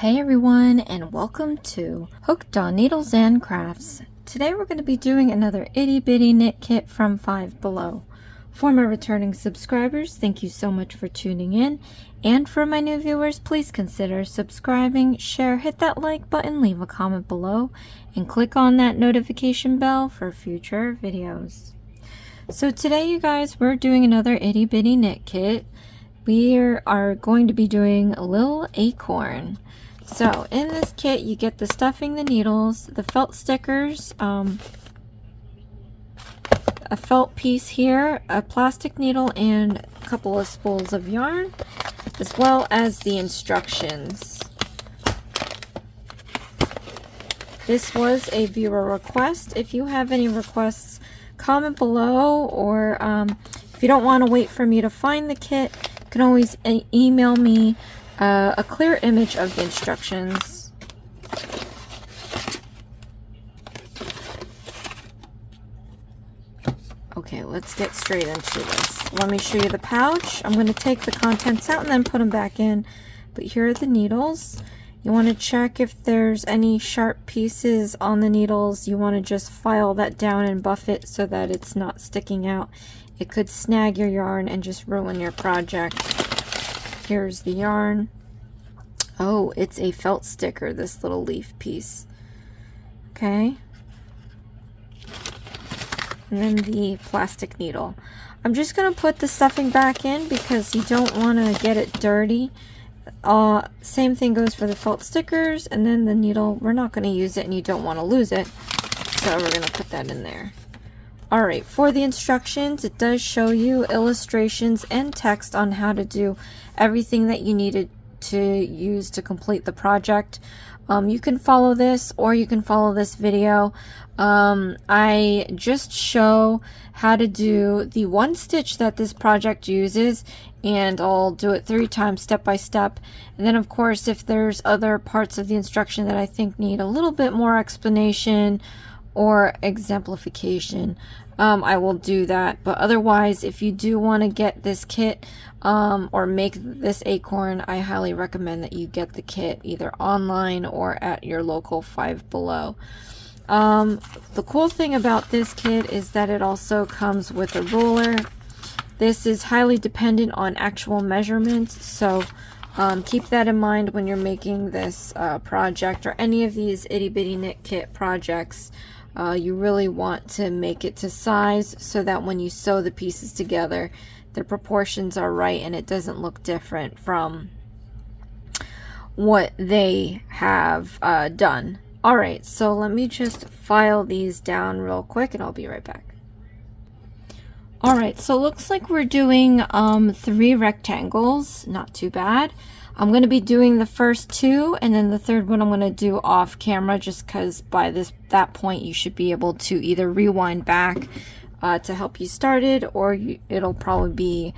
Hey everyone, and welcome to Hooked on Needles and Crafts. Today we're going to be doing another itty bitty knit kit from Five Below. For my returning subscribers, thank you so much for tuning in. And for my new viewers, please consider subscribing, share, hit that like button, leave a comment below, and click on that notification bell for future videos. So today, you guys, we're doing another itty bitty knit kit. We are going to be doing Lil Acorn. So in this kit, you get the stuffing, the needles, the felt stickers, a felt piece here, a plastic needle, and a couple of spools of yarn, as well as the instructions. This was a viewer request. If you have any requests, comment below, or if you don't want to wait for me to find the kit, you can always email me a clear image of the instructions. Okay, let's get straight into this. Let me show you the pouch. I'm going to take the contents out and then put them back in. But here are the needles. You want to check if there's any sharp pieces on the needles. You want to just file that down and buff it so that it's not sticking out. It could snag your yarn and just ruin your project. Here's the yarn. Oh, it's a felt sticker, this little leaf piece. Okay. And then the plastic needle. I'm just going to put the stuffing back in because you don't want to get it dirty. Same thing goes for the felt stickers, and then the needle, we're not going to use it and you don't want to lose it. So we're going to put that in there. Alright, for the instructions, it does show you illustrations and text on how to do everything that you needed to use to complete the project. You can follow this, or you can follow this video. I just show how to do the one stitch that this project uses, and I'll do it 3 times step by step. And then of course, if there's other parts of the instruction that I think need a little bit more explanation or exemplification, I will do that. But otherwise, if you do want to get this kit or make this acorn, I highly recommend that you get the kit either online or at your local Five Below. The cool thing about this kit is that it also comes with a ruler. This is highly dependent on actual measurements, so keep that in mind when you're making this project or any of these itty bitty knit kit projects. You really want to make it to size so that when you sew the pieces together, the proportions are right and it doesn't look different from what they have done. Alright, so let me just file these down real quick and I'll be right back. Alright, so it looks like we're doing 3 rectangles. Not too bad. I'm going to be doing the first 2, and then the third one I'm going to do off camera, just because by that point you should be able to either rewind back to help you start it, or it'll probably be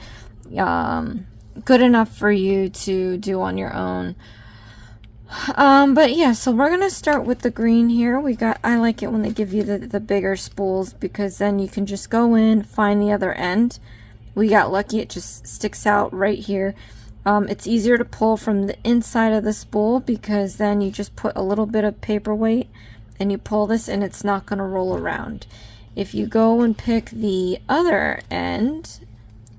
good enough for you to do on your own. But yeah, so we're going to start with the green here. I like it when they give you the bigger spools, because then you can just go in, find the other end. We got lucky, it just sticks out right here. It's easier to pull from the inside of the spool, because then you just put a little bit of paperweight and you pull this and it's not going to roll around. If you go and pick the other end,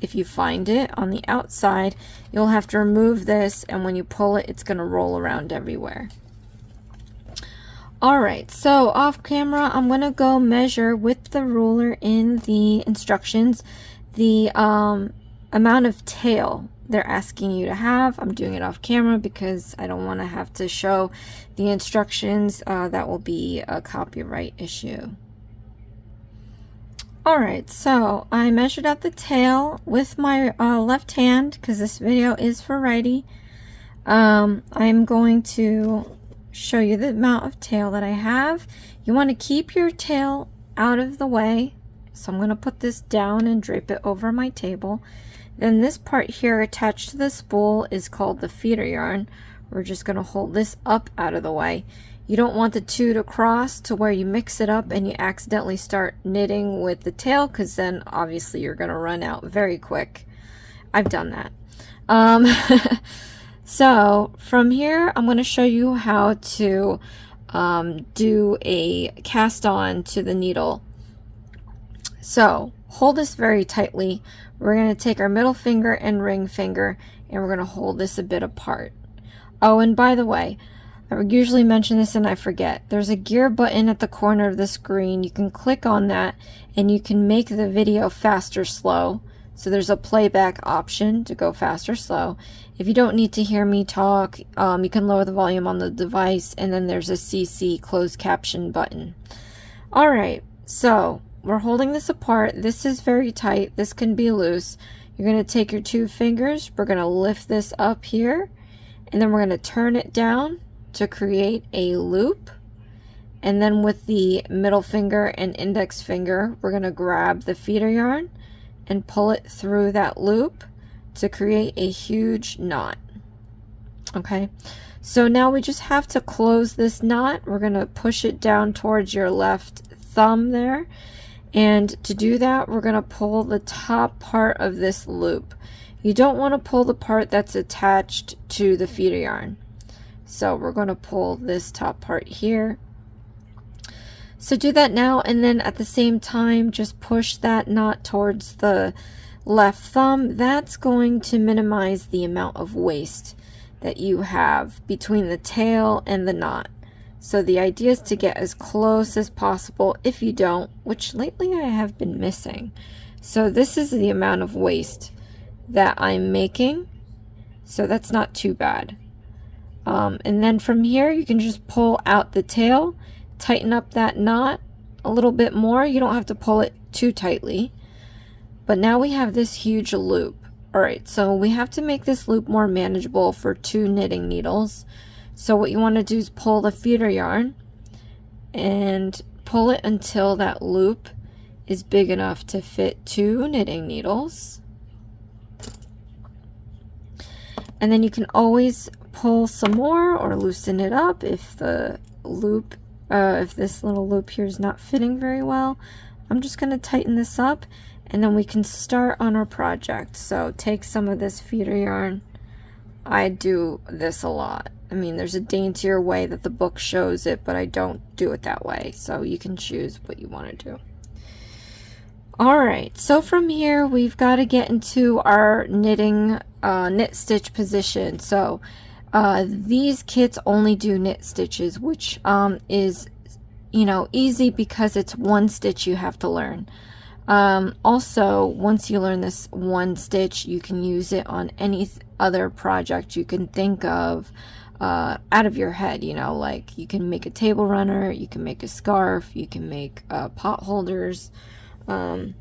if you find it on the outside, you'll have to remove this, and when you pull it, it's going to roll around everywhere. Alright, so off camera, I'm going to go measure with the ruler in the instructions the amount of tail they're asking you to have. I'm doing it off camera because I don't want to have to show the instructions. That will be a copyright issue. Alright, so I measured out the tail with my left hand, because this video is for righty. I'm going to show you the amount of tail that I have. You want to keep your tail out of the way, so I'm going to put this down and drape it over my table. Then this part here attached to the spool is called the feeder yarn. We're just going to hold this up out of the way. You don't want the two to cross to where you mix it up and you accidentally start knitting with the tail, because then obviously you're going to run out very quick. I've done that. So from here, I'm going to show you how to do a cast on to the needle. So hold this very tightly. We're going to take our middle finger and ring finger, and we're going to hold this a bit apart. Oh, and by the way, I usually mention this and I forget. There's a gear button at the corner of the screen. You can click on that and you can make the video fast or slow. So there's a playback option to go fast or slow. If you don't need to hear me talk, you can lower the volume on the device, and then there's a CC closed caption button. Alright, so we're holding this apart. This is very tight. This can be loose. You're going to take your two fingers. We're going to lift this up here, and then we're going to turn it down to create a loop. And then with the middle finger and index finger, we're going to grab the feeder yarn and pull it through that loop to create a huge knot. Okay, so now we just have to close this knot. We're going to push it down towards your left thumb there, and to do that we're going to pull the top part of this loop. You don't want to pull the part that's attached to the feeder yarn, so we're going to pull this top part here. So do that now, and then at the same time just push that knot towards the left thumb. That's going to minimize the amount of waste that you have between the tail and the knot. So the idea is to get as close as possible. If you don't, which lately I have been missing. So this is the amount of waste that I'm making. So that's not too bad. And then from here you can just pull out the tail. Tighten up that knot a little bit more. You don't have to pull it too tightly. But now we have this huge loop. Alright, so we have to make this loop more manageable for 2 knitting needles. So what you want to do is pull the feeder yarn and pull it until that loop is big enough to fit 2 knitting needles. And then you can always pull some more or loosen it up if the loop if this little loop here is not fitting very well. I'm just going to tighten this up, and then we can start on our project. So take some of this feeder yarn. I do this a lot. I mean, there's a daintier way that the book shows it, but I don't do it that way. So you can choose what you want to do. Alright, so from here we've got to get into our knitting knit stitch position. So these kits only do knit stitches, which is, you know, easy because it's one stitch you have to learn. Also, once you learn this one stitch, you can use it on any other project you can think of out of your head. You know, like you can make a table runner, you can make a scarf, you can make pot holders. You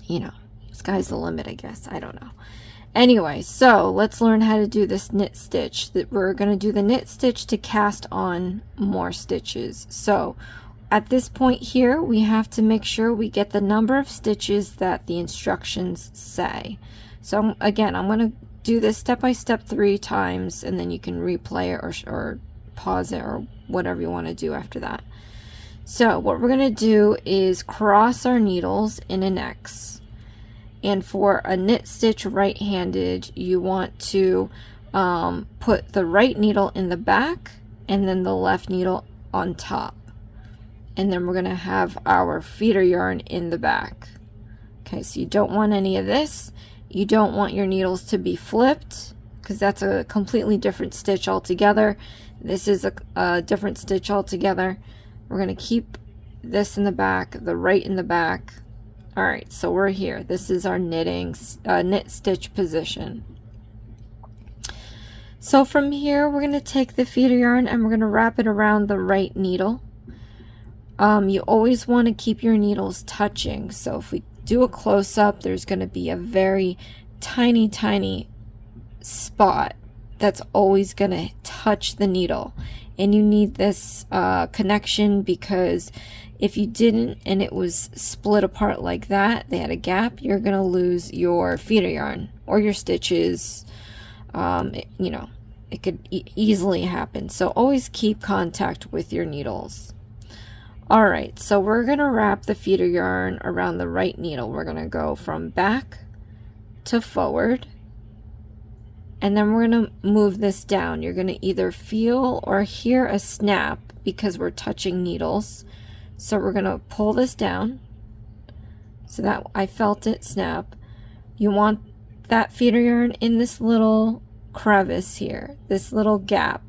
know, sky's the limit, I guess. I don't know. Anyway, so let's learn how to do this knit stitch. We're going to do the knit stitch to cast on more stitches. So at this point here, we have to make sure we get the number of stitches that the instructions say. So again, I'm going to do this step by step 3 times, and then you can replay it or pause it or whatever you want to do after that. So what we're going to do is cross our needles in an X. And for a knit stitch right-handed, you want to put the right needle in the back and then the left needle on top. And then we're going to have our feeder yarn in the back. Okay, so you don't want any of this. You don't want your needles to be flipped, because that's a completely different stitch altogether. This is a different stitch altogether. We're going to keep this in the back, the right in the back. Alright, so we're here. This is our knitting knit stitch position. So from here, we're going to take the feeder yarn and we're going to wrap it around the right needle. You always want to keep your needles touching. So if we do a close-up, there's going to be a very tiny spot that's always going to touch the needle. And you need this connection, because if you didn't and it was split apart like that, they had a gap, you're going to lose your feeder yarn or your stitches. You know, it could easily happen. So always keep contact with your needles. Alright, so we're going to wrap the feeder yarn around the right needle. We're going to go from back to forward And then we're going to move this down. You're going to either feel or hear a snap because we're touching needles. So we're going to pull this down so that I felt it snap. You want that feeder yarn in this little crevice here, this little gap,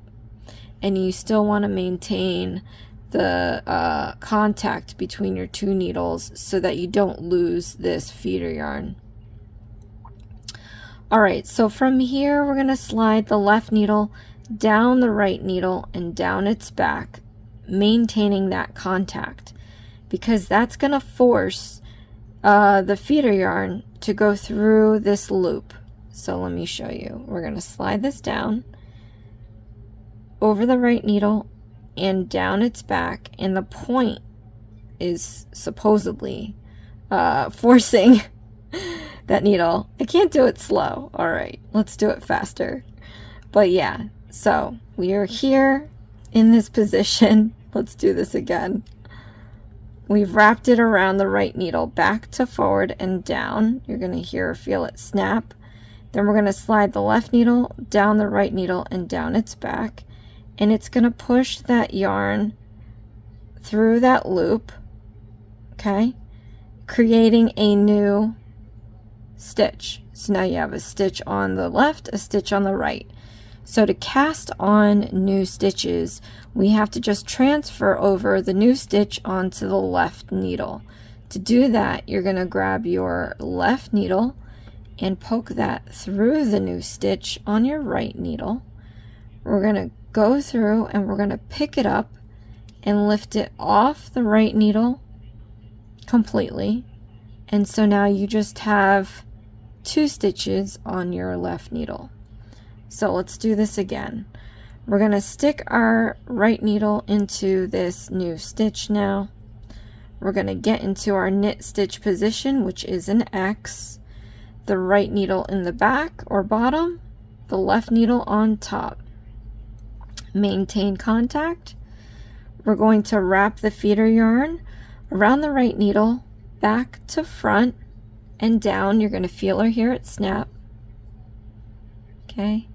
and you still want to maintain the contact between your two needles so that you don't lose this feeder yarn. Alright, so from here we're going to slide the left needle down the right needle and down its back, maintaining that contact, because that's going to force the feeder yarn to go through this loop. So let me show you. We're going to slide this down over the right needle and down its back, and the point is supposedly forcing that needle. I can't do it slow. All right, let's do it faster. But yeah, so we are here in this position. Let's do this again. We've wrapped it around the right needle, back to forward and down. You're going to hear or feel it snap. Then we're going to slide the left needle down the right needle and down its back, and it's going to push that yarn through that loop, okay, creating a new stitch. So now you have a stitch on the left, a stitch on the right. So to cast on new stitches, we have to just transfer over the new stitch onto the left needle. To do that, you're going to grab your left needle and poke that through the new stitch on your right needle. We're going to go through and we're going to pick it up and lift it off the right needle completely. And so now you just have 2 stitches on your left needle. So let's do this again. We're going to stick our right needle into this new stitch now. We're going to get into our knit stitch position, which is an X, the right needle in the back or bottom, the left needle on top. Maintain contact. We're going to wrap the feeder yarn around the right needle, back to front and down. You're going to feel or hear it snap. Okay.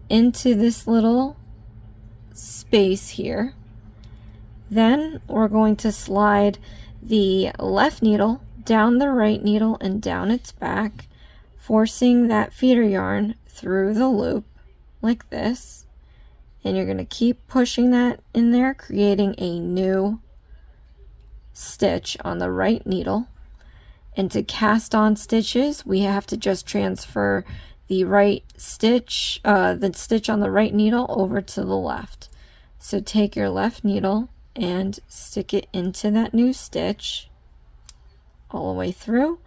Into this little space here. Then we're going to slide the left needle down the right needle and down its back, forcing that feeder yarn through the loop like this. And you're going to keep pushing that in there, creating a new stitch on the right needle. And to cast on stitches, we have to just transfer the right stitch, the stitch on the right needle over to the left. So take your left needle and stick it into that new stitch all the way through.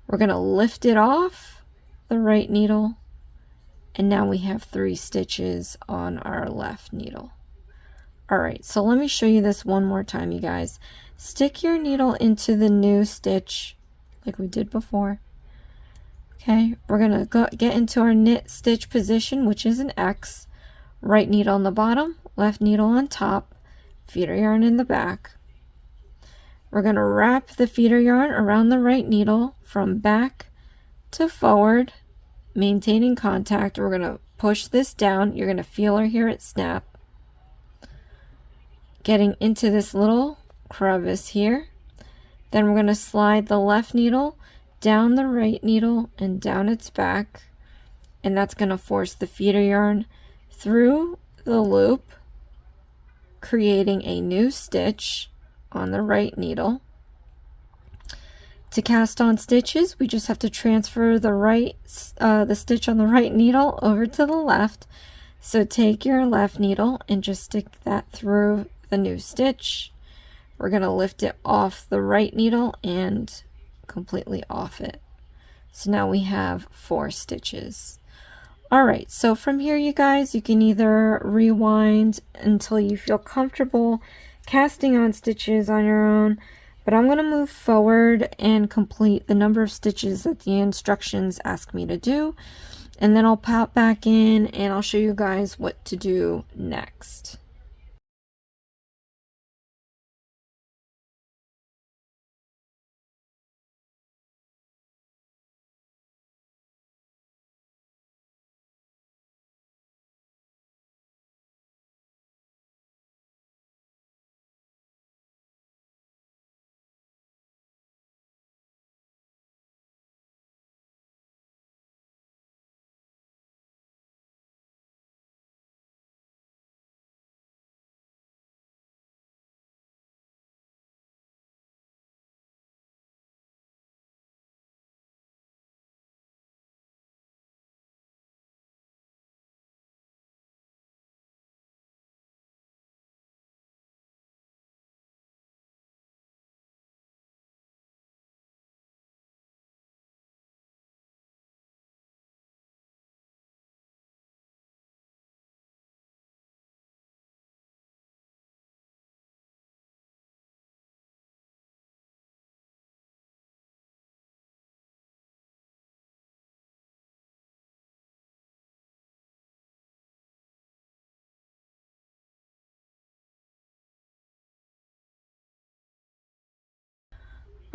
We're going to lift it off the right needle, and now we have 3 stitches on our left needle. All right, so let me show you this one more time, you guys. Stick your needle into the new stitch like we did before. Okay, we're going to get into our knit stitch position, which is an X. Right needle on the bottom, left needle on top, feeder yarn in the back. We're going to wrap the feeder yarn around the right needle from back to forward, maintaining contact. We're going to push this down. You're going to feel or hear it snap. Getting into this little crevice here. Then we're going to slide the left needle down the right needle and down its back, and that's going to force the feeder yarn through the loop, creating a new stitch on the right needle. To cast on stitches, we just have to transfer the stitch on the right needle over to the left. So take your left needle and just stick that through the new stitch. We're going to lift it off the right needle and completely off it. So now we have 4 stitches. Alright, so from here, you guys, you can either rewind until you feel comfortable casting on stitches on your own, but I'm going to move forward and complete the number of stitches that the instructions ask me to do, and then I'll pop back in and I'll show you guys what to do next.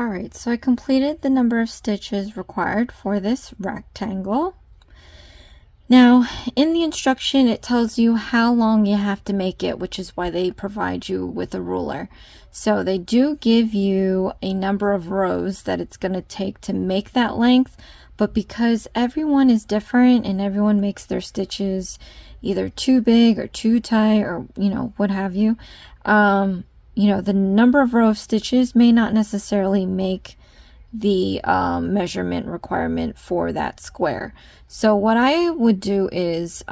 Alright, so I completed the number of stitches required for this rectangle. Now, in the instruction, it tells you how long you have to make it, which is why they provide you with a ruler. So they do give you a number of rows that it's going to take to make that length, but because everyone is different and everyone makes their stitches either too big or too tight or, what have you, the number of row of stitches may not necessarily make the measurement requirement for that square. So what I would do is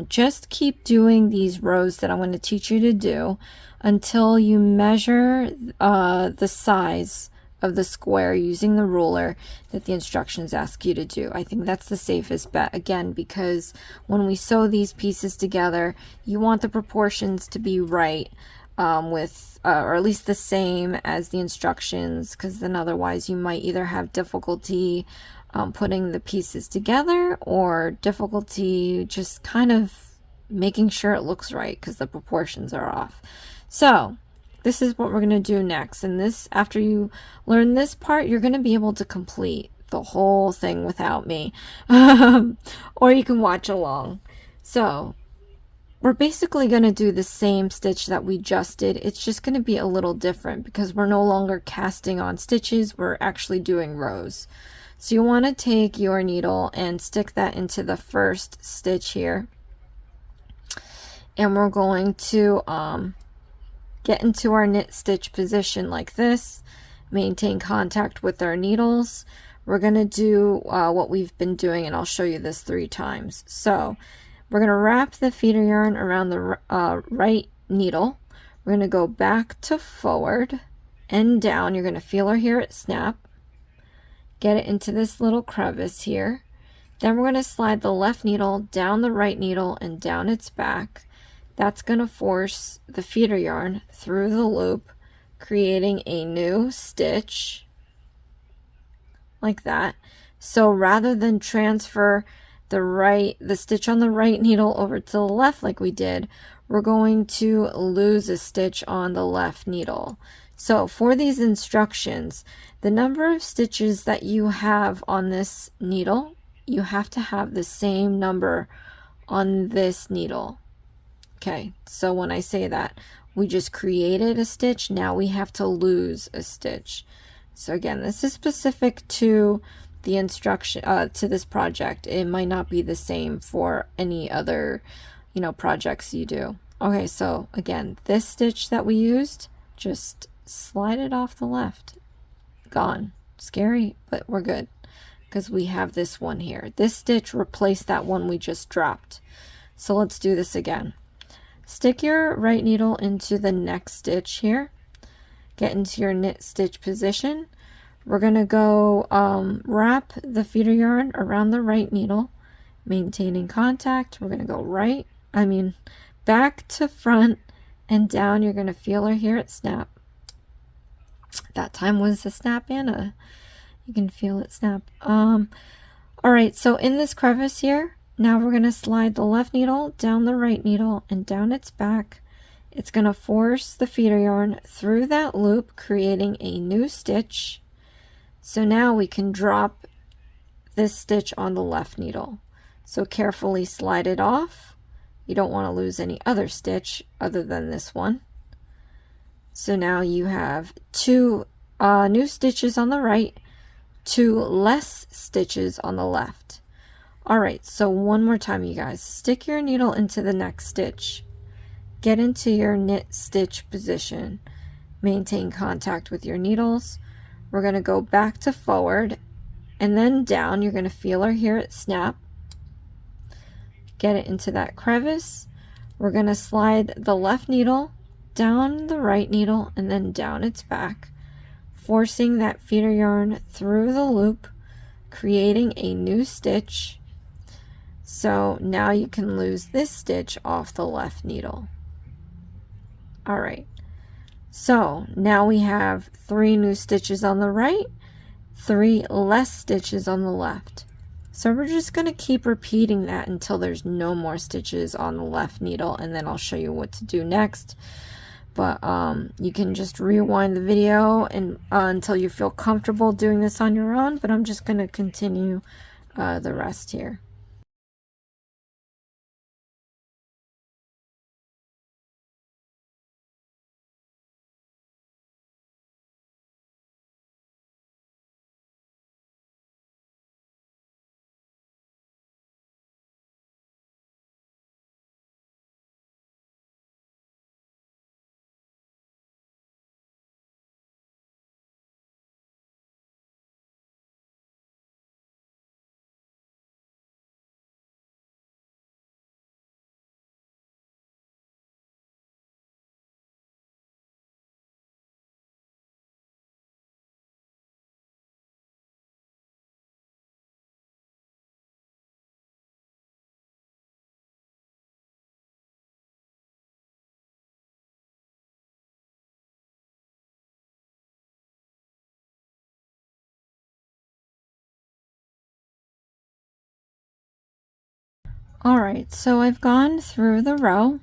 just keep doing these rows that I'm going to teach you to do until you measure the size of the square using the ruler that the instructions ask you to do. I think that's the safest bet, again, because when we sew these pieces together, you want the proportions to be right, or at least the same as the instructions, because then otherwise you might either have difficulty putting the pieces together or difficulty just kind of making sure it looks right because the proportions are off. So this is what we're going to do next, and this, after you learn this part, you're going to be able to complete the whole thing without me, or you can watch along. So we're basically going to do the same stitch that we just did. It's just going to be a little different because we're no longer casting on stitches, we're actually doing rows. So you want to take your needle and stick that into the first stitch here, and we're going to get into our knit stitch position like this, maintain contact with our needles. We're going to do what we've been doing, and I'll show you this 3 times. So we're going to wrap the feeder yarn around the right needle. We're going to go back to forward and down. You're going to feel or hear it snap. Get it into this little crevice here. Then we're going to slide the left needle down the right needle and down its back. That's going to force the feeder yarn through the loop, creating a new stitch like that. So rather than transfer the stitch on the right needle over to the left like we did, we're going to lose a stitch on the left needle. So for these instructions, the number of stitches that you have on this needle, you have to have the same number on this needle. Okay, so when I say that, we just created a stitch, now we have to lose a stitch. So again, this is specific to the instruction, to this project. It might not be the same for any other, projects you do. Okay, so again, this stitch that we used, just slide it off the left. Gone. Scary, but we're good because we have this one here. This stitch replaced that one we just dropped. So let's do this again. Stick your right needle into the next stitch here. Get into your knit stitch position. We're going to go wrap the feeder yarn around the right needle, maintaining contact. We're going to go back to front and down. You're going to feel or hear it snap. That time was a snap and you can feel it snap. All right, so in this crevice here, now we're going to slide the left needle down the right needle and down its back. It's going to force the feeder yarn through that loop, creating a new stitch. So now we can drop this stitch on the left needle. So carefully slide it off. You don't want to lose any other stitch other than this one. So now you have 2 new stitches on the right, 2 less stitches on the left. Alright, so one more time, you guys. Stick your needle into the next stitch. Get into your knit stitch position. Maintain contact with your needles. We're going to go back to forward and then down. You're going to feel or hear it snap. Get it into that crevice. We're going to slide the left needle down the right needle and then down its back, forcing that feeder yarn through the loop, creating a new stitch. So now you can lose this stitch off the left needle. All right. So now we have 3 new stitches on the right, 3 less stitches on the left. So we're just going to keep repeating that until there's no more stitches on the left needle, and then I'll show you what to do next. but you can just rewind the video and until you feel comfortable doing this on your own, but I'm just going to continue the rest here. Alright, so I've gone through the row.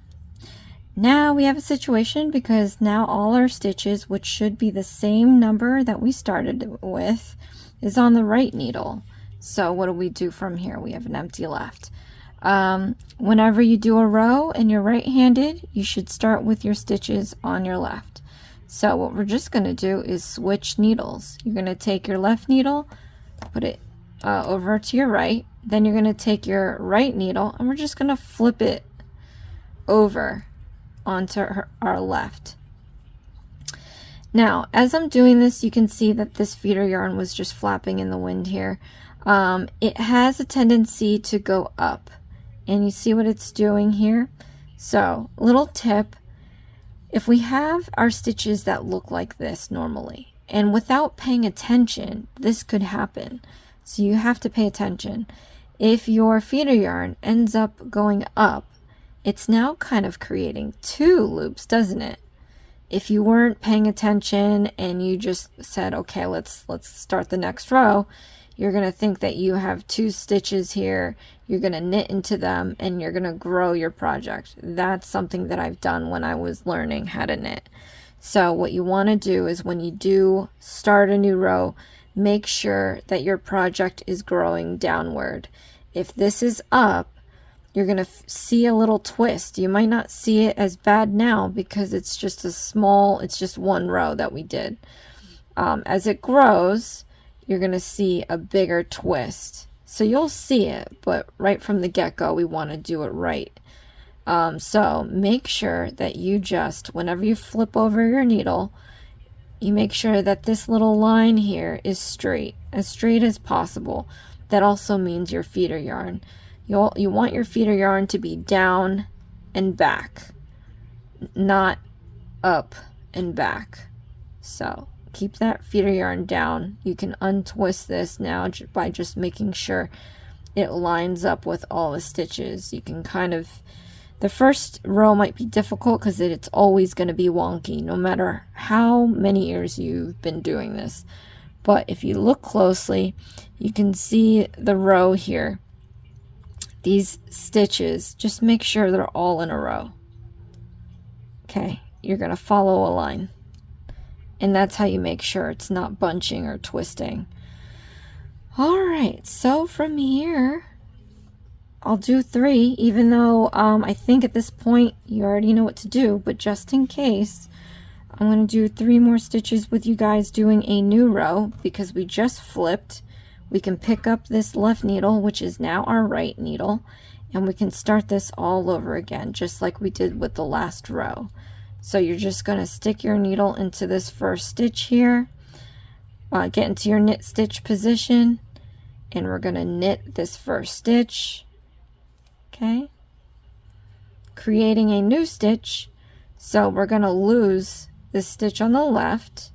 Now we have a situation because now all our stitches, which should be the same number that we started with, is on the right needle. So what do we do from here? We have an empty left. Whenever you do a row and you're right-handed, you should start with your stitches on your left. So what we're just going to do is switch needles. You're going to take your left needle, put it over to your right. Then you're going to take your right needle and we're just going to flip it over onto our left. Now, as I'm doing this, you can see that this feeder yarn was just flapping in the wind here. It has a tendency to go up, and you see what it's doing here. So, little tip, if we have our stitches that look like this normally, and without paying attention, this could happen. So you have to pay attention. If your feeder yarn ends up going up, it's now kind of creating two loops, doesn't it? If you weren't paying attention and you just said, okay, let's start the next row, you're going to think that you have two stitches here, you're going to knit into them, and you're going to grow your project. That's something that I've done when I was learning how to knit. So what you want to do is when you do start a new row, make sure that your project is growing downward. If this is up, you're going to see a little twist. You might not see it as bad now because it's just it's just one row that we did. As it grows, you're going to see a bigger twist. So you'll see it, but right from the get-go, we want to do it right. So make sure that you just, whenever you flip over your needle, you make sure that this little line here is straight as possible. That also means your feeder yarn. You want your feeder yarn to be down and back, not up and back. So keep that feeder yarn down. You can untwist this now by just making sure it lines up with all the stitches. You can kind of, the first row might be difficult because it's always going to be wonky no matter how many years you've been doing this. But if you look closely, you can see the row here. These stitches, just make sure they're all in a row. Okay, you're going to follow a line. And that's how you make sure it's not bunching or twisting. Alright, so from here, I'll do 3, even though I think at this point you already know what to do, but just in case, I'm going to do 3 more stitches with you guys doing a new row because we just flipped. We can pick up this left needle, which is now our right needle, and we can start this all over again, just like we did with the last row. So you're just going to stick your needle into this first stitch here, get into your knit stitch position, and we're going to knit this first stitch, okay, creating a new stitch. So we're going to lose this stitch on the left,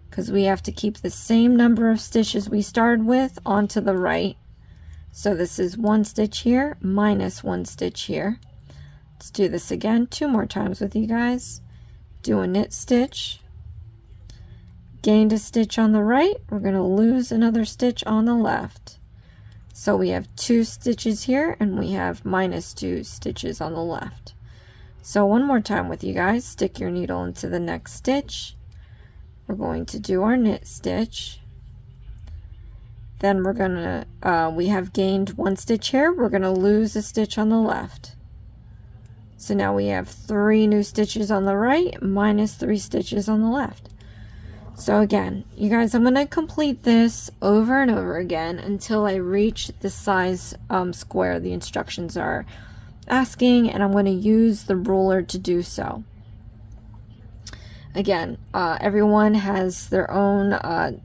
because we have to keep the same number of stitches we started with onto the right. So this is 1 stitch here minus 1 stitch here. Let's do this again 2 more times with you guys. Do a knit stitch, gained a stitch on the right, we're going to lose another stitch on the left. So we have 2 stitches here and we have minus 2 stitches on the left. So one more time with you guys, stick your needle into the next stitch. We're going to do our knit stitch. Then we're gonna, we have gained 1 stitch here, we're gonna lose a stitch on the left. So now we have 3 new stitches on the right, minus 3 stitches on the left. So again, you guys, I'm gonna complete this over and over again until I reach the size square the instructions are asking, and I'm gonna use the ruler to do so. Again, everyone has their own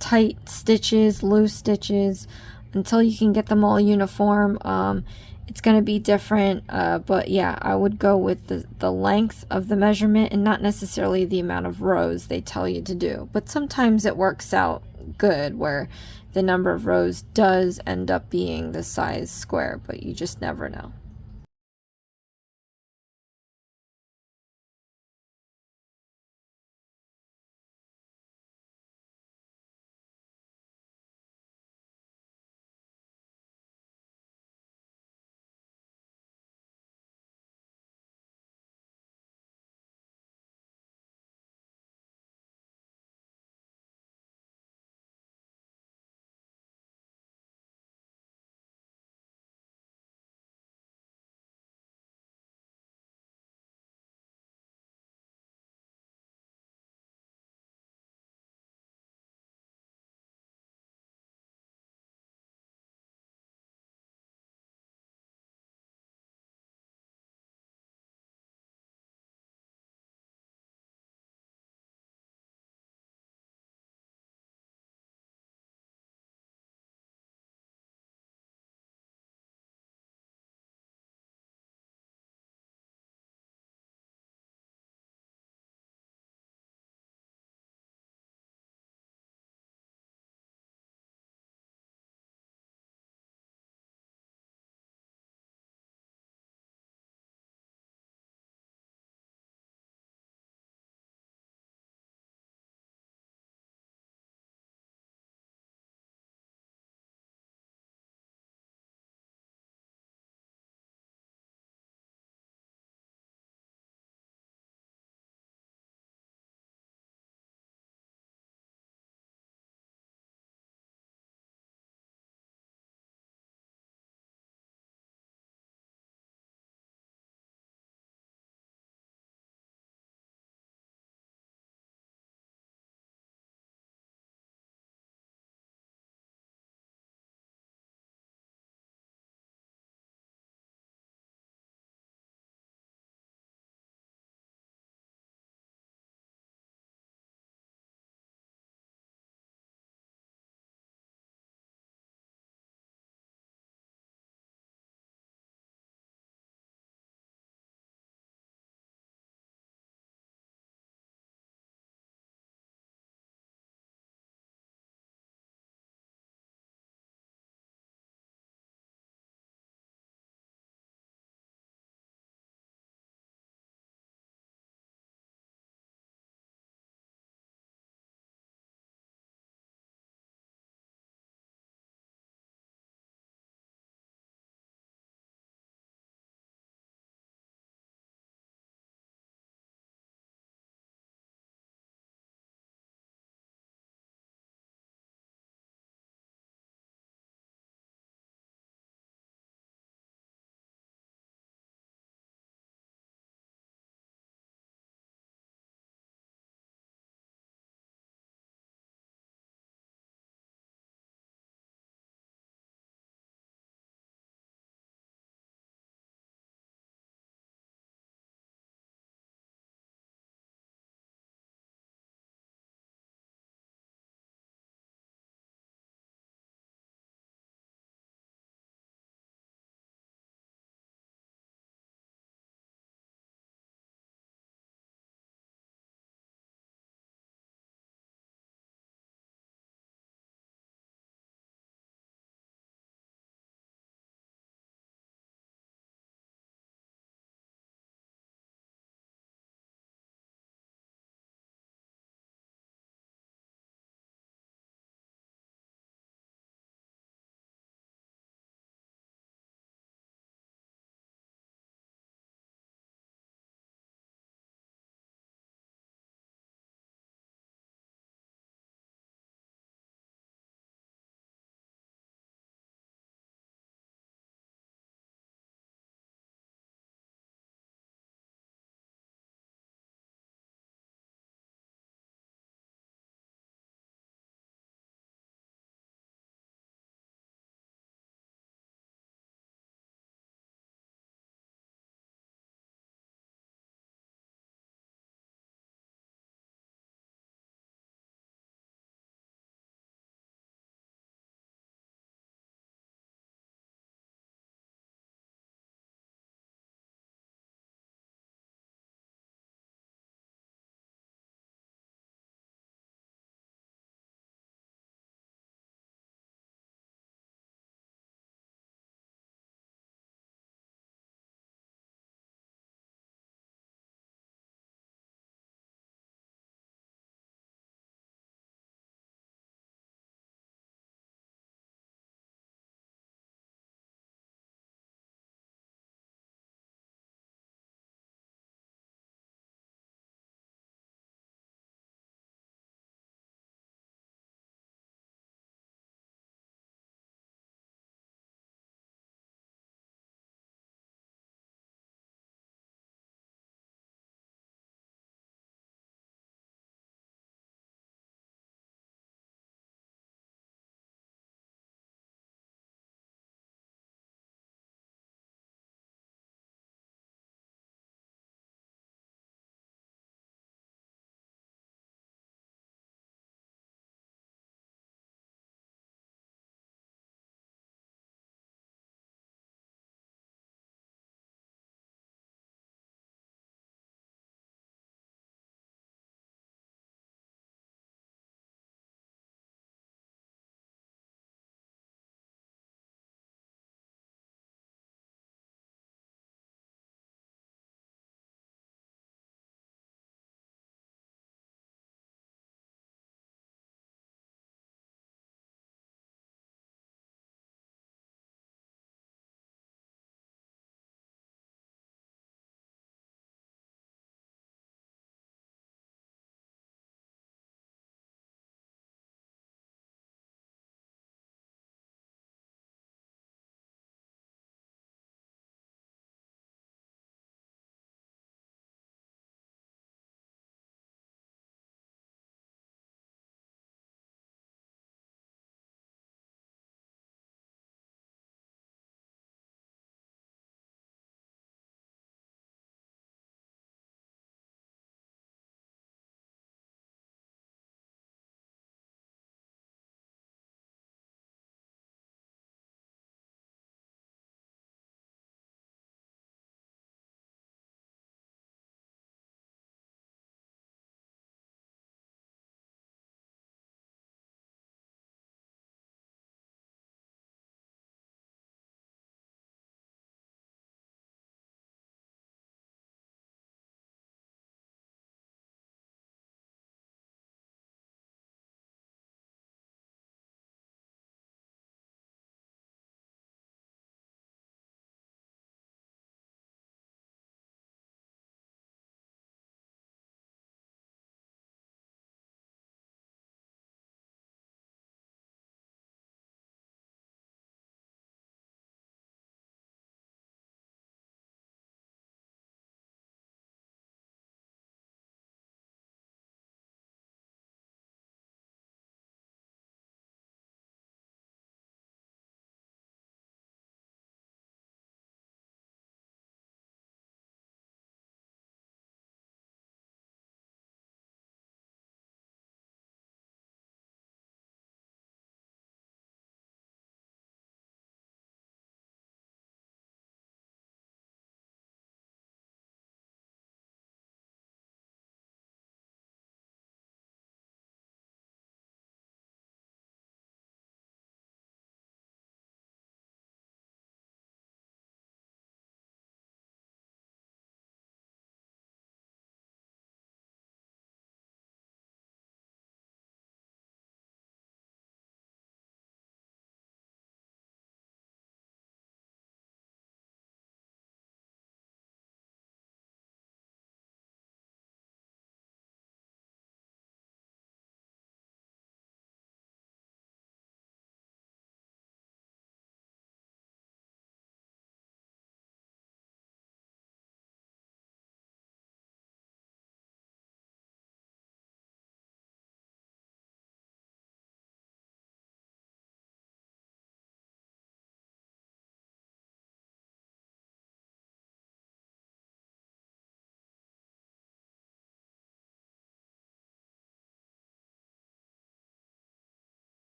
tight stitches, loose stitches. Until you can get them all uniform, it's going to be different. But yeah, I would go with the length of the measurement and not necessarily the amount of rows they tell you to do. But sometimes it works out good where the number of rows does end up being the size square, but you just never know.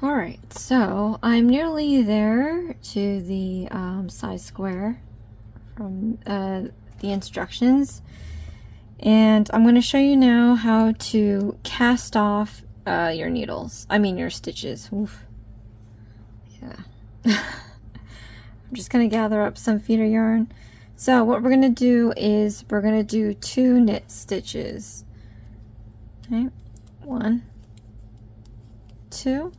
Alright, so I'm nearly there to the size square from the instructions, and I'm going to show you now how to cast off your needles, your stitches. Oof. Yeah. I'm just going to gather up some feeder yarn. So what we're going to do is we're going to do 2 knit stitches. Okay, 1, 2.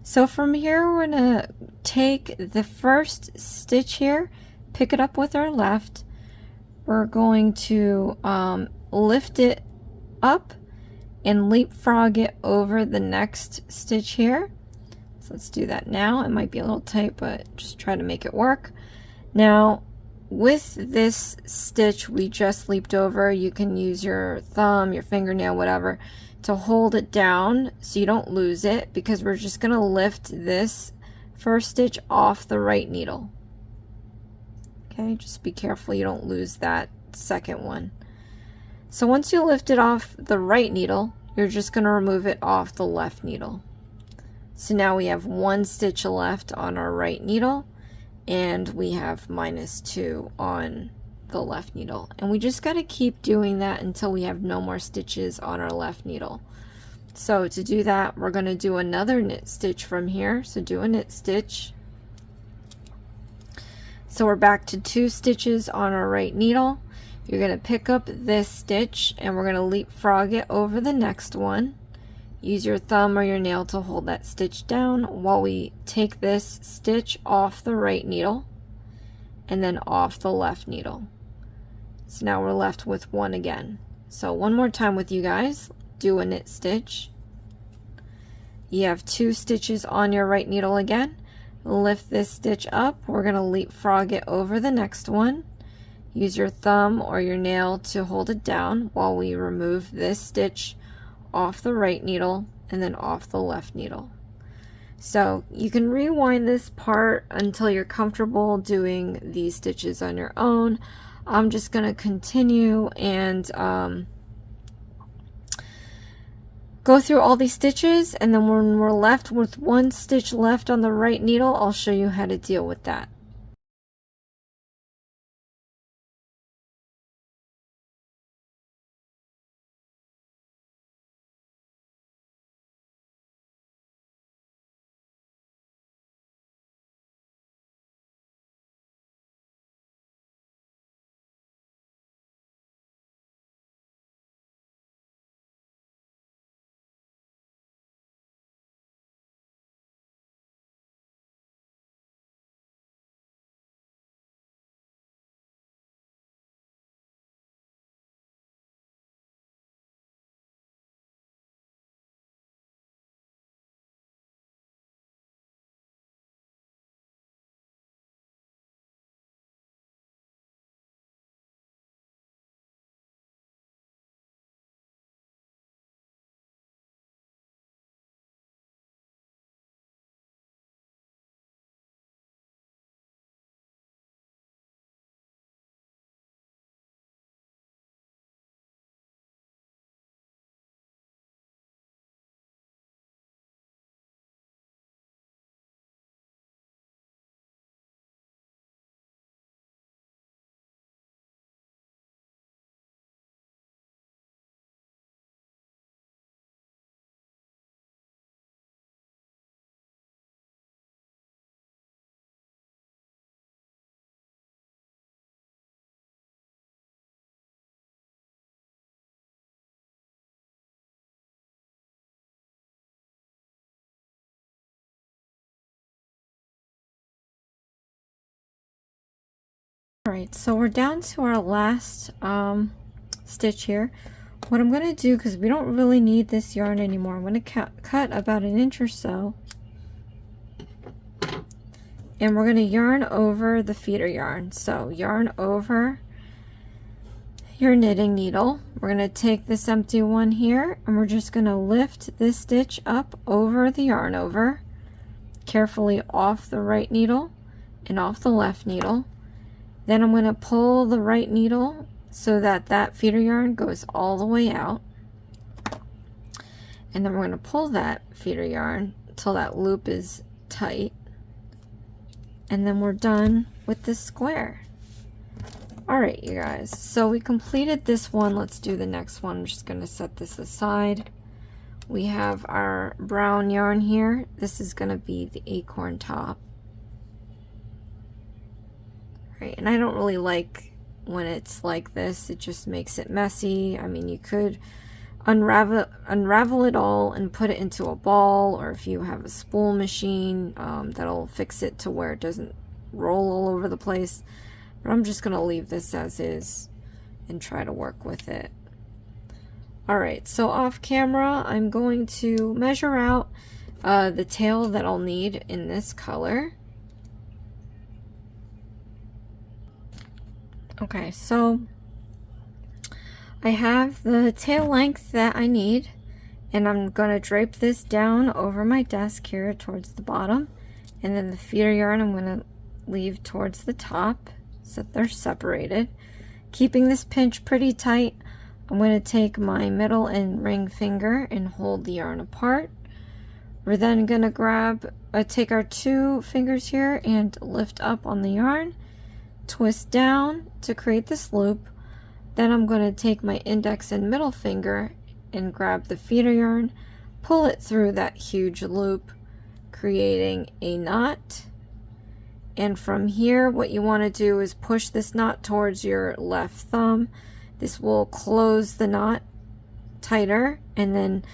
So from here we're going to take the first stitch here, pick it up with our left. We're going to lift it up and leapfrog it over the next stitch here. So let's do that now. It might be a little tight, but just try to make it work. Now with this stitch we just leaped over, you can use your thumb, your fingernail, whatever, to hold it down so you don't lose it, because we're just going to lift this first stitch off the right needle. Okay, just be careful you don't lose that second one. So once you lift it off the right needle, you're just going to remove it off the left needle. So now we have 1 stitch left on our right needle, and we have -2 on the left needle, and we just got to keep doing that until we have no more stitches on our left needle. So to do that, we're going to do another knit stitch from here. So do a knit stitch. So we're back to 2 stitches on our right needle. You're going to pick up this stitch and we're going to leapfrog it over the next one. Use your thumb or your nail to hold that stitch down while we take this stitch off the right needle and then off the left needle. So now we're left with 1 again. So one more time with you guys. Do a knit stitch. You have 2 stitches on your right needle again. Lift this stitch up. We're going to leapfrog it over the next one. Use your thumb or your nail to hold it down while we remove this stitch off the right needle and then off the left needle. So you can rewind this part until you're comfortable doing these stitches on your own. I'm just going to continue and go through all these stitches, and then when we're left with 1 stitch left on the right needle, I'll show you how to deal with that. Alright, so we're down to our last stitch here. What I'm going to do, because we don't really need this yarn anymore, I'm going to cut about 1 inch or so, and we're going to yarn over the feeder yarn. So yarn over your knitting needle. We're going to take this empty one here, and we're just going to lift this stitch up over the yarn over, carefully off the right needle and off the left needle. Then I'm going to pull the right needle so that that feeder yarn goes all the way out. And then we're going to pull that feeder yarn till that loop is tight. And then we're done with this square. Alright, you guys, so we completed this one. Let's do the next one. I'm just going to set this aside. We have our brown yarn here. This is going to be the acorn top. Right, and I don't really like when it's like this. It just makes it messy. I mean, you could unravel it all and put it into a ball, or if you have a spool machine, that'll fix it to where it doesn't roll all over the place. But I'm just going to leave this as is and try to work with it. Alright, so off camera, I'm going to measure out the tail that I'll need in this color. Okay, so I have the tail length that I need, and I'm going to drape this down over my desk here towards the bottom, and then the feeder yarn I'm going to leave towards the top so that they're separated. Keeping this pinch pretty tight, I'm going to take my middle and ring finger and hold the yarn apart. We're then going to take our two fingers here and lift up on the yarn, twist down to create this loop. Then I'm going to take my index and middle finger and grab the feeder yarn, pull it through that huge loop, creating a knot. And from here, what you want to do is push this knot towards your left thumb. This will close the knot tighter, and then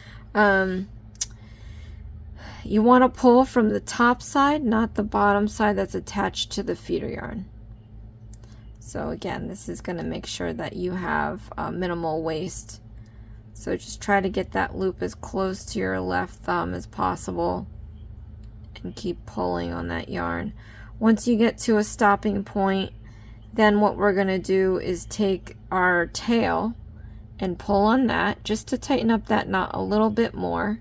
you want to pull from the top side, not the bottom side that's attached to the feeder yarn. So again, this is going to make sure that you have minimal waste. So just try to get that loop as close to your left thumb as possible and keep pulling on that yarn. Once you get to a stopping point, then what we're going to do is take our tail and pull on that just to tighten up that knot a little bit more.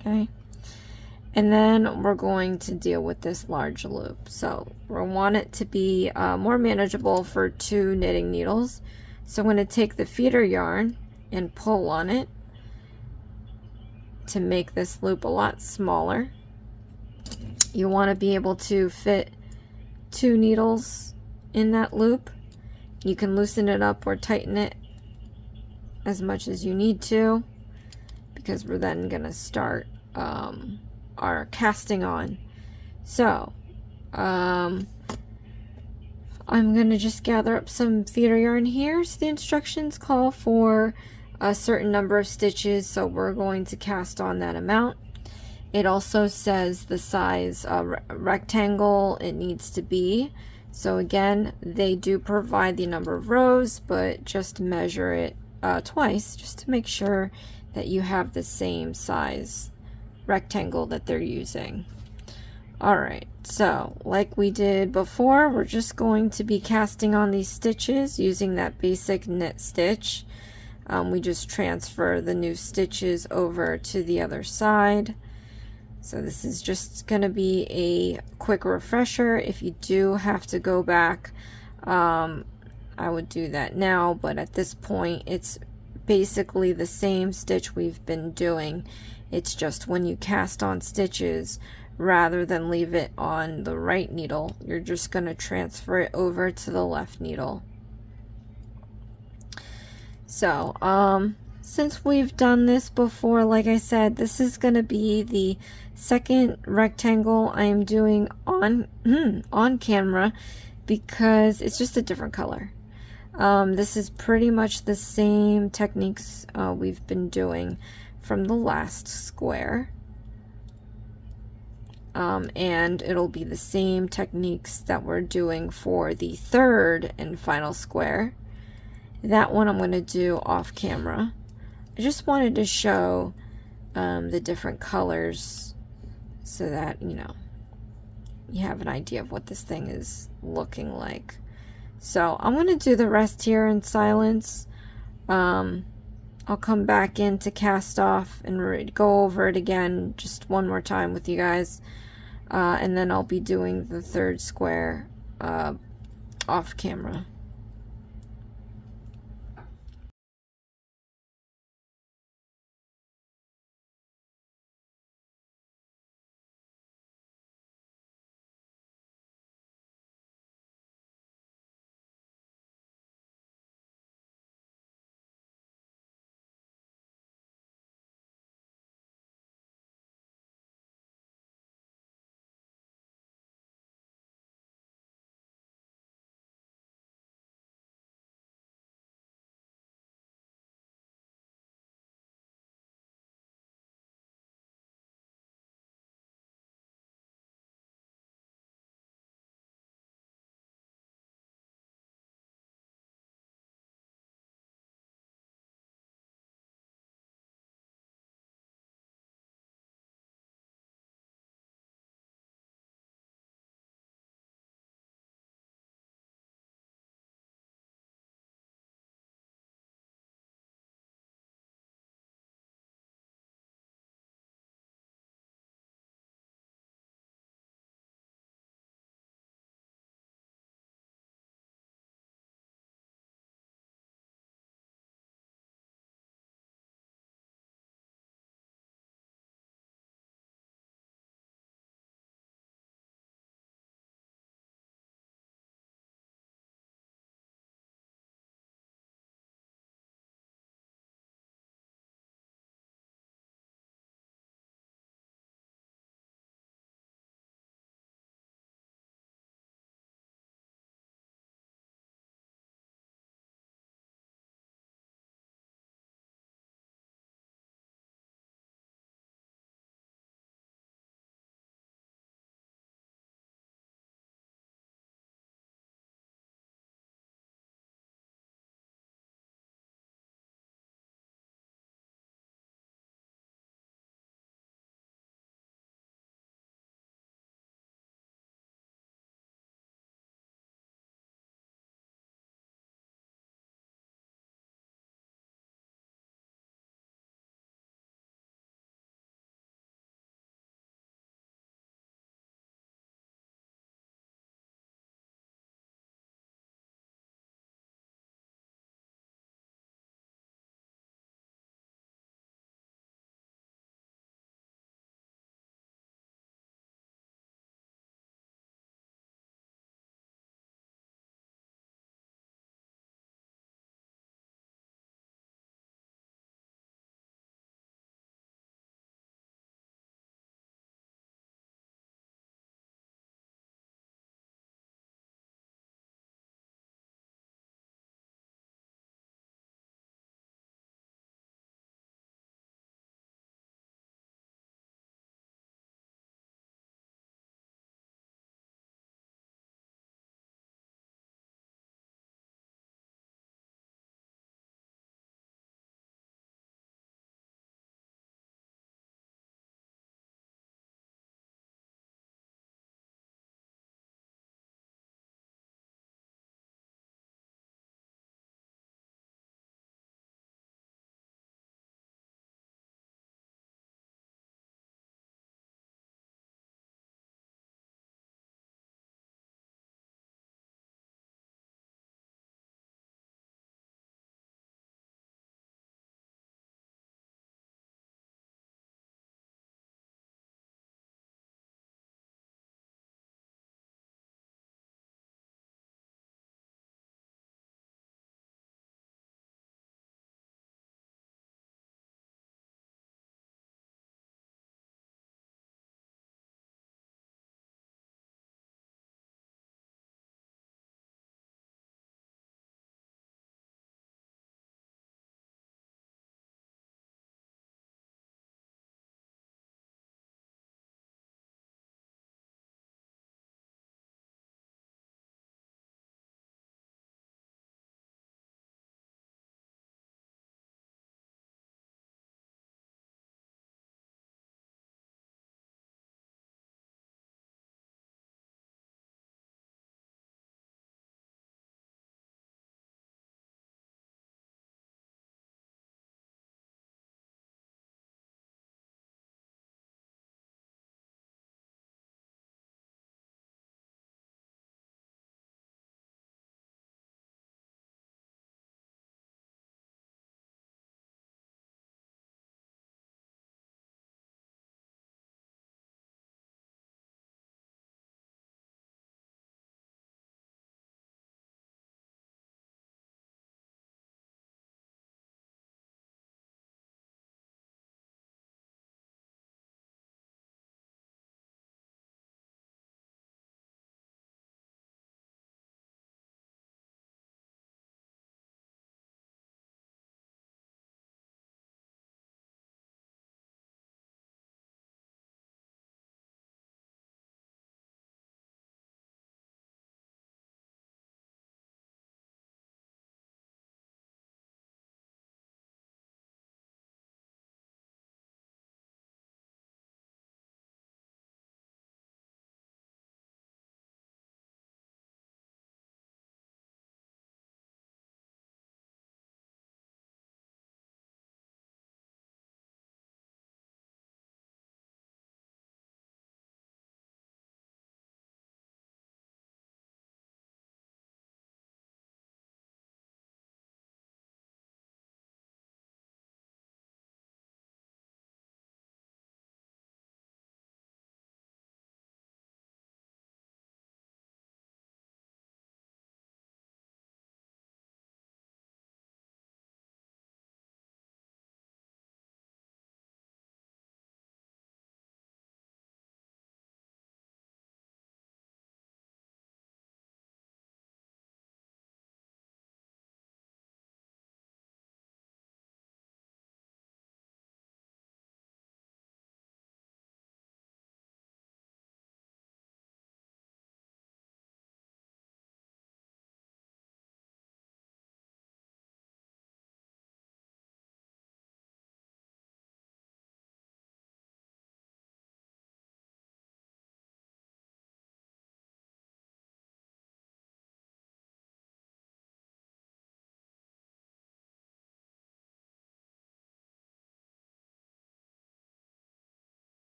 Okay. And then we're going to deal with this large loop. So we want it to be more manageable for 2 knitting needles. So I'm going to take the feeder yarn and pull on it to make this loop a lot smaller. You want to be able to fit 2 needles in that loop. You can loosen it up or tighten it as much as you need to, because we're then going to start our casting on. So I'm going to just gather up some feeder yarn here. So the instructions call for a certain number of stitches, so we're going to cast on that amount. It also says the size rectangle it needs to be. So again, they do provide the number of rows, but just measure it twice just to make sure that you have the same size rectangle that they're using. Alright, so like we did before, we're just going to be casting on these stitches using that basic knit stitch. We just transfer the new stitches over to the other side. So this is just going to be a quick refresher. If you do have to go back, I would do that now, but at this point it's basically the same stitch we've been doing. It's just when you cast on stitches, rather than leave it on the right needle, you're just going to transfer it over to the left needle. So since we've done this before, like I said, this is going to be the second rectangle I am doing on camera, because it's just a different color. This is pretty much the same techniques we've been doing from the last square, and it'll be the same techniques that we're doing for the third and final square. That one I'm going to do off camera. I just wanted to show the different colors so that, you know, you have an idea of what this thing is looking like. So I'm going to do the rest here in silence. I'll come back in to cast off and go over it again just one more time with you guys. And then I'll be doing the third square off camera.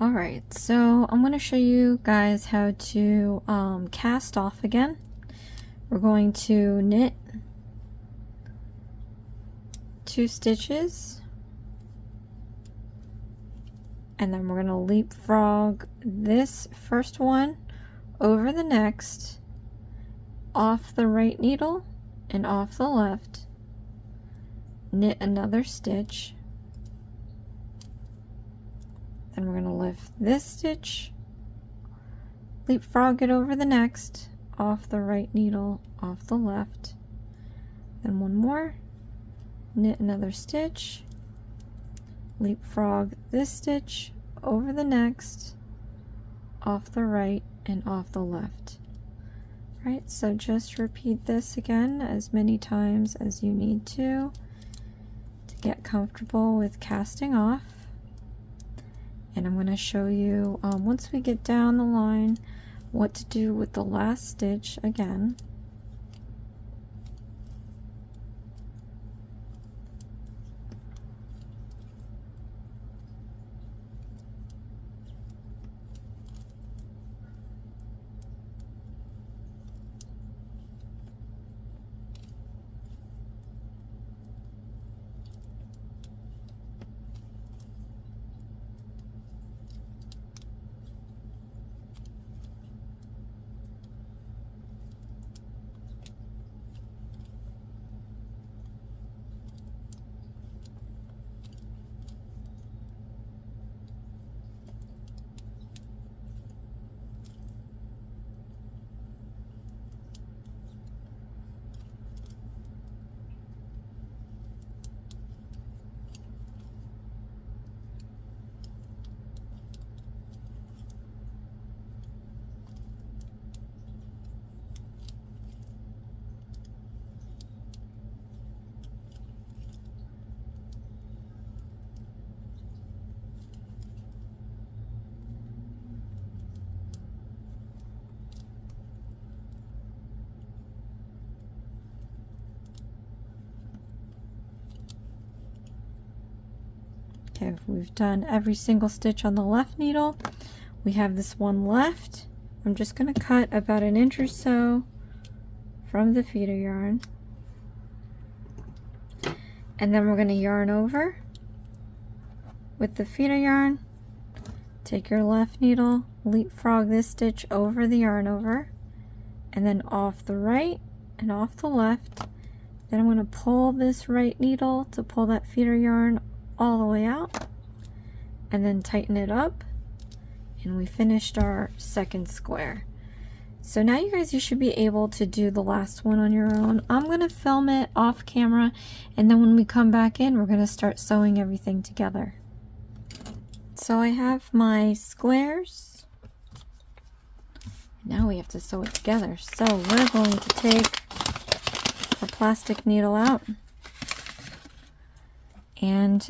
Alright, so I'm going to show you guys how to cast off again. We're going to knit 2 stitches, and then we're going to leapfrog this first one over the next, off the right needle and off the left, knit another stitch, then we're going to lift this stitch, leapfrog it over the next, off the right needle, off the left, then one more, knit another stitch, leapfrog this stitch over the next, off the right and off the left. Right, so just repeat this again as many times as you need to get comfortable with casting off. And I'm going to show you once we get down the line what to do with the last stitch again. Okay, we've done every single stitch on the left needle. We have this one left. I'm just going to cut about 1 inch or so from the feeder yarn. And then we're going to yarn over with the feeder yarn. Take your left needle, leapfrog this stitch over the yarn over, and then off the right and off the left. Then I'm going to pull this right needle to pull that feeder yarn all the way out, and then tighten it up, and we finished our second square. So now you should be able to do the last one on your own. I'm going to film it off camera, and then when we come back in, we're going to start sewing everything together. So I have my squares. Now we have to sew it together. So we're going to take the plastic needle out, and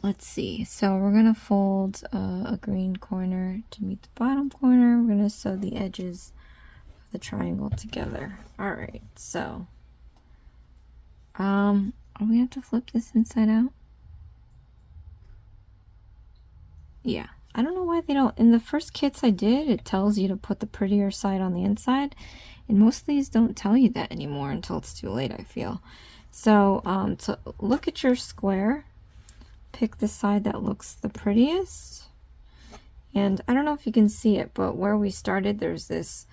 let's see, so we're going to fold a green corner to meet the bottom corner. We're going to sew the edges of the triangle together. Alright, so we have to flip this inside out? Yeah, I don't know why they don't. In the first kits I did, it tells you to put the prettier side on the inside, and most of these don't tell you that anymore until it's too late, I feel. So to look at your square, pick the side that looks the prettiest, and I don't know if you can see it, but where we started there's this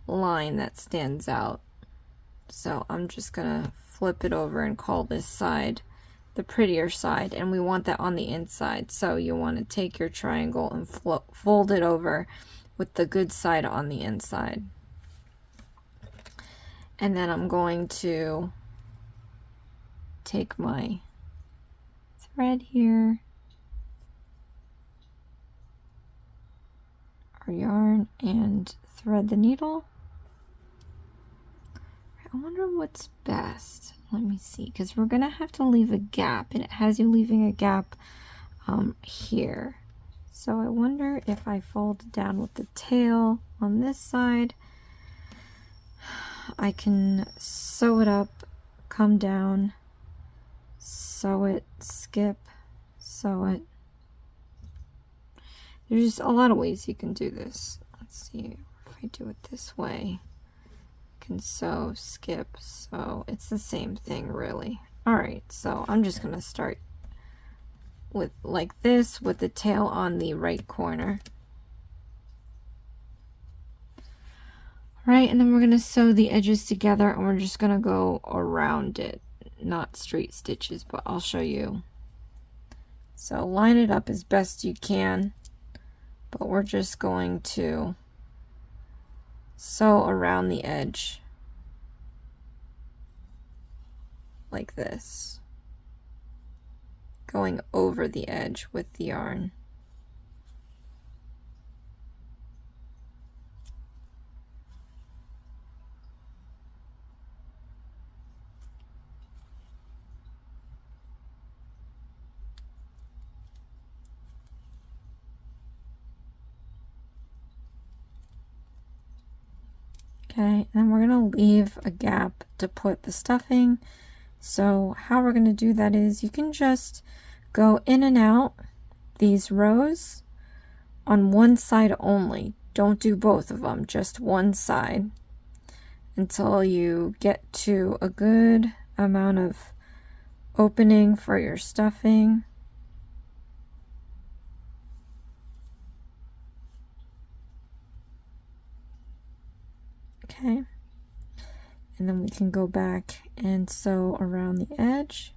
line that stands out, so I'm just gonna flip it over and call this side the prettier side, and we want that on the inside. So you want to take your triangle and fold it over with the good side on the inside, and then I'm going to take my thread here, our yarn, and thread the needle. I wonder what's best. Let me see, because we're gonna have to leave a gap, and it has you leaving a gap here. So I wonder if I fold down with the tail on this side, I can sew it up, come down, sew it, skip, sew it. There's a lot of ways you can do this. Let's see if I do it this way. I can sew, skip, sew. It's the same thing really. Alright, so I'm just going to start with like this with the tail on the right corner. Right, and then we're going to sew the edges together and we're just going to go around it. Not straight stitches, but I'll show you. So line it up as best you can, but we're just going to sew around the edge like this, going over the edge with the yarn. Okay, and we're going to leave a gap to put the stuffing. So how we're going to do that is you can just go in and out these rows on one side only. Don't do both of them, just one side, until you get to a good amount of opening for your stuffing. Okay, and then we can go back and sew around the edge.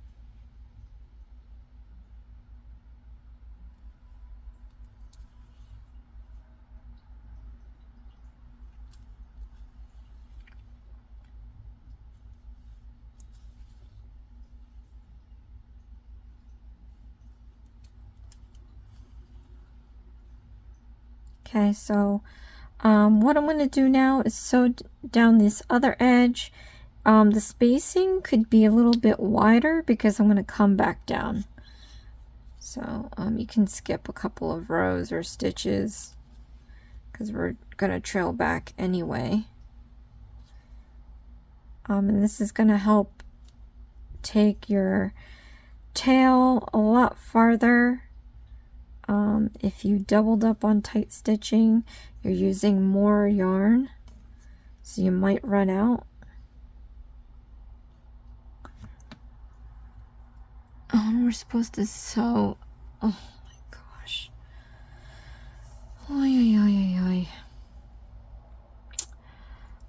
Okay, so what I'm going to do now is sew down this other edge. The spacing could be a little bit wider because I'm going to come back down. So you can skip a couple of rows or stitches because we're going to trail back anyway. And this is going to help take your tail a lot farther. If you doubled up on tight stitching, you're using more yarn, so you might run out. Oh, we're supposed to sew. Oh my gosh. Oy, oy, oy, oy, oy.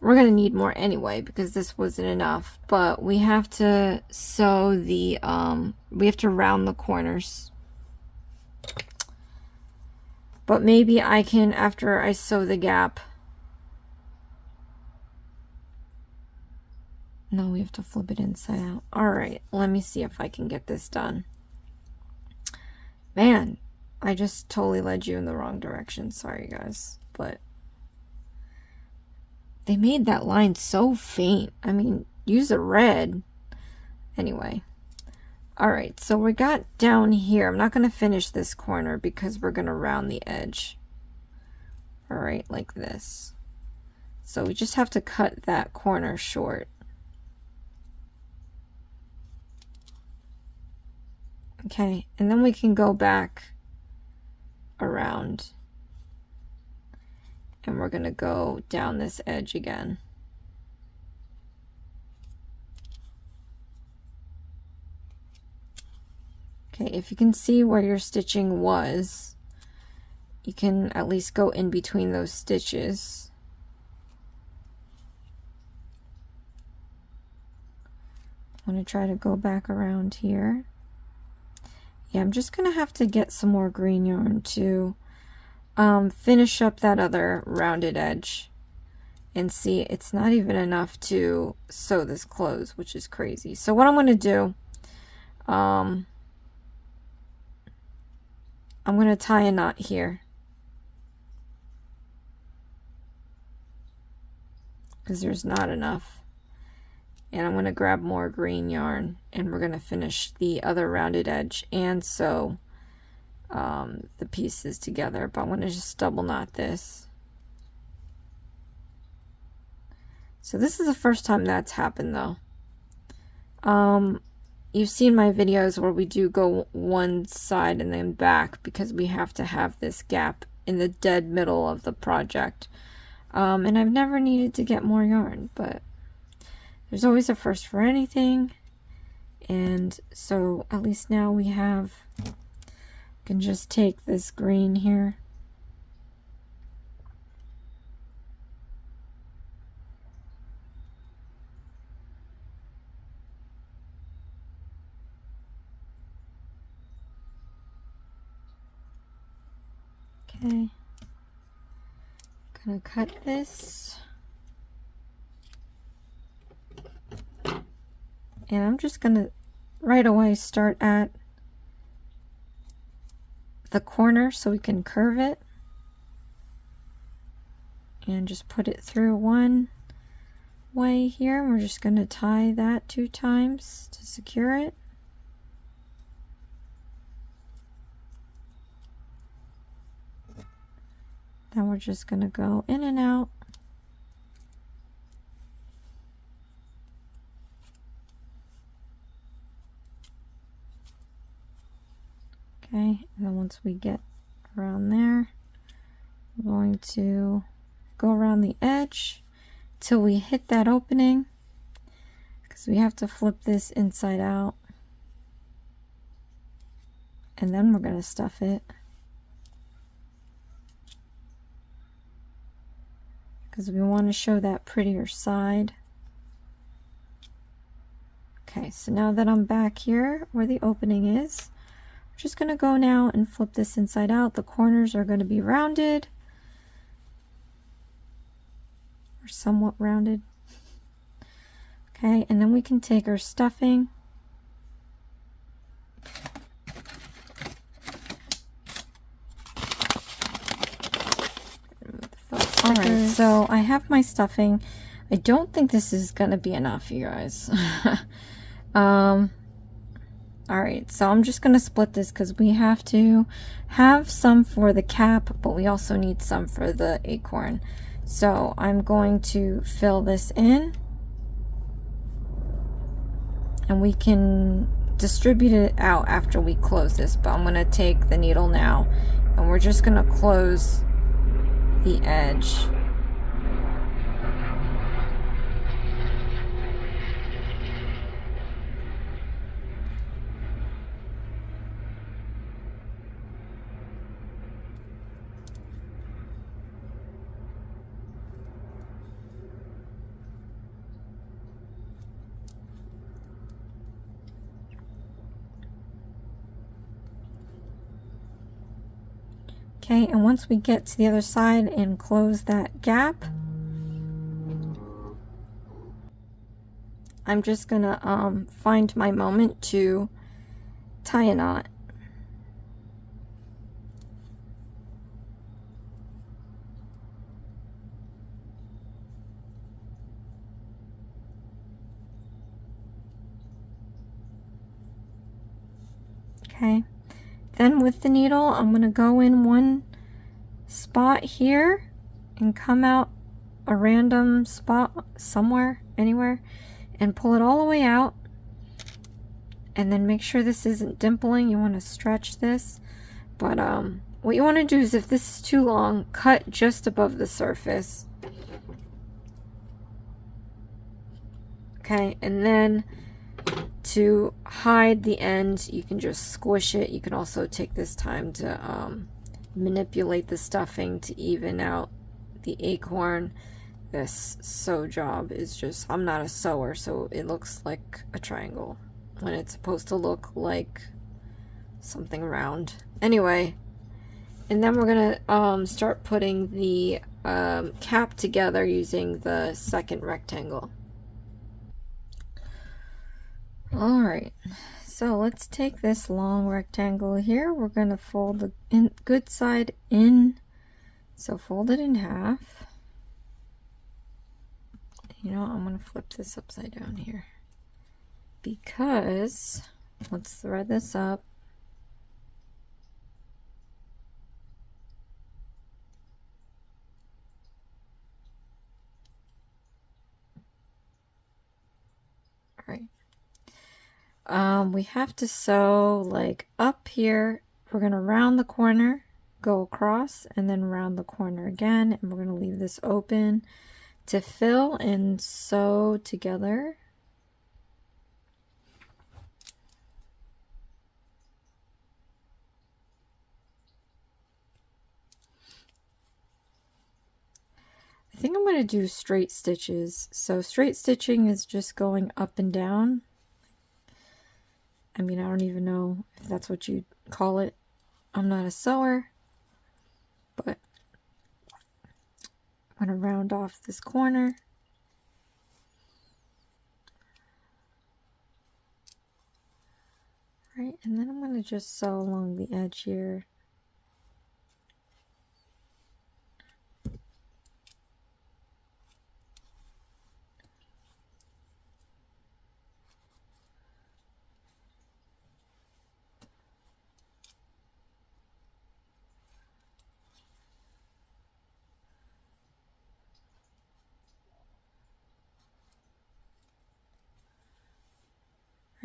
We're gonna need more anyway because this wasn't enough, but we have to sew the we have to round the corners. But maybe I can, after I sew the gap. No, we have to flip it inside out. Alright, let me see if I can get this done. Man, I just totally led you in the wrong direction. Sorry, guys. But they made that line so faint. I mean, use a red. Anyway. Alright, so we got down here. I'm not going to finish this corner because we're going to round the edge. Alright, like this. So we just have to cut that corner short. Okay, and then we can go back around. And we're going to go down this edge again. Okay, if you can see where your stitching was, you can at least go in between those stitches. I'm going to try to go back around here. Yeah, I'm just going to have to get some more green yarn to finish up that other rounded edge. And see, it's not even enough to sew this close, which is crazy. So what I'm going to do, I'm going to tie a knot here. Because there's not enough. And I'm going to grab more green yarn. And we're going to finish the other rounded edge and sew the pieces together. But I'm going to just double knot this. So this is the first time that's happened though. You've seen my videos where we do go one side and then back because we have to have this gap in the dead middle of the project. And I've never needed to get more yarn, but there's always a first for anything. And so at least now we can just take this green here. Okay. Gonna cut this. And I'm just gonna right away start at the corner so we can curve it. And just put it through one way here. We're just gonna tie that 2 times to secure it. Then we're just gonna go in and out. Okay, and then once we get around there, we're going to go around the edge till we hit that opening, because we have to flip this inside out. And then we're going to stuff it, because we want to show that prettier side. Okay, so now that I'm back here where the opening is, I'm just going to go now and flip this inside out. The corners are going to be rounded, or somewhat rounded. Okay, and then we can take our stuffing. Alright, so I have my stuffing. I don't think this is going to be enough, you guys. Alright, so I'm just going to split this because we have to have some for the cap, but we also need some for the acorn. So I'm going to fill this in, and we can distribute it out after we close this, but I'm going to take the needle now, and we're just going to close the edge. Okay, and once we get to the other side and close that gap, I'm just gonna find my moment to tie a knot. Okay. Then with the needle, I'm going to go in one spot here and come out a random spot somewhere, anywhere, and pull it all the way out. And then make sure this isn't dimpling. You want to stretch this. But what you want to do is, if this is too long, cut just above the surface. Okay, and then to hide the end, you can just squish it. You can also take this time to manipulate the stuffing to even out the acorn. This sew job is just, I'm not a sewer, so it looks like a triangle when it's supposed to look like something round. Anyway, and then we're gonna start putting the cap together using the second rectangle. Alright, so let's take this long rectangle here. We're going to fold the good side in. So fold it in half. You know, I'm going to flip this upside down here, because let's thread this up. Alright. We have to sew like up here. We're going to round the corner go across and then round the corner again, and we're going to leave this open to fill and sew together. I think I'm going to do straight stitches. So straight stitching is just going up and down. I mean, I don't even know if that's what you'd call it. I'm not a sewer, but I'm going to round off this corner. Right, and then I'm going to just sew along the edge here.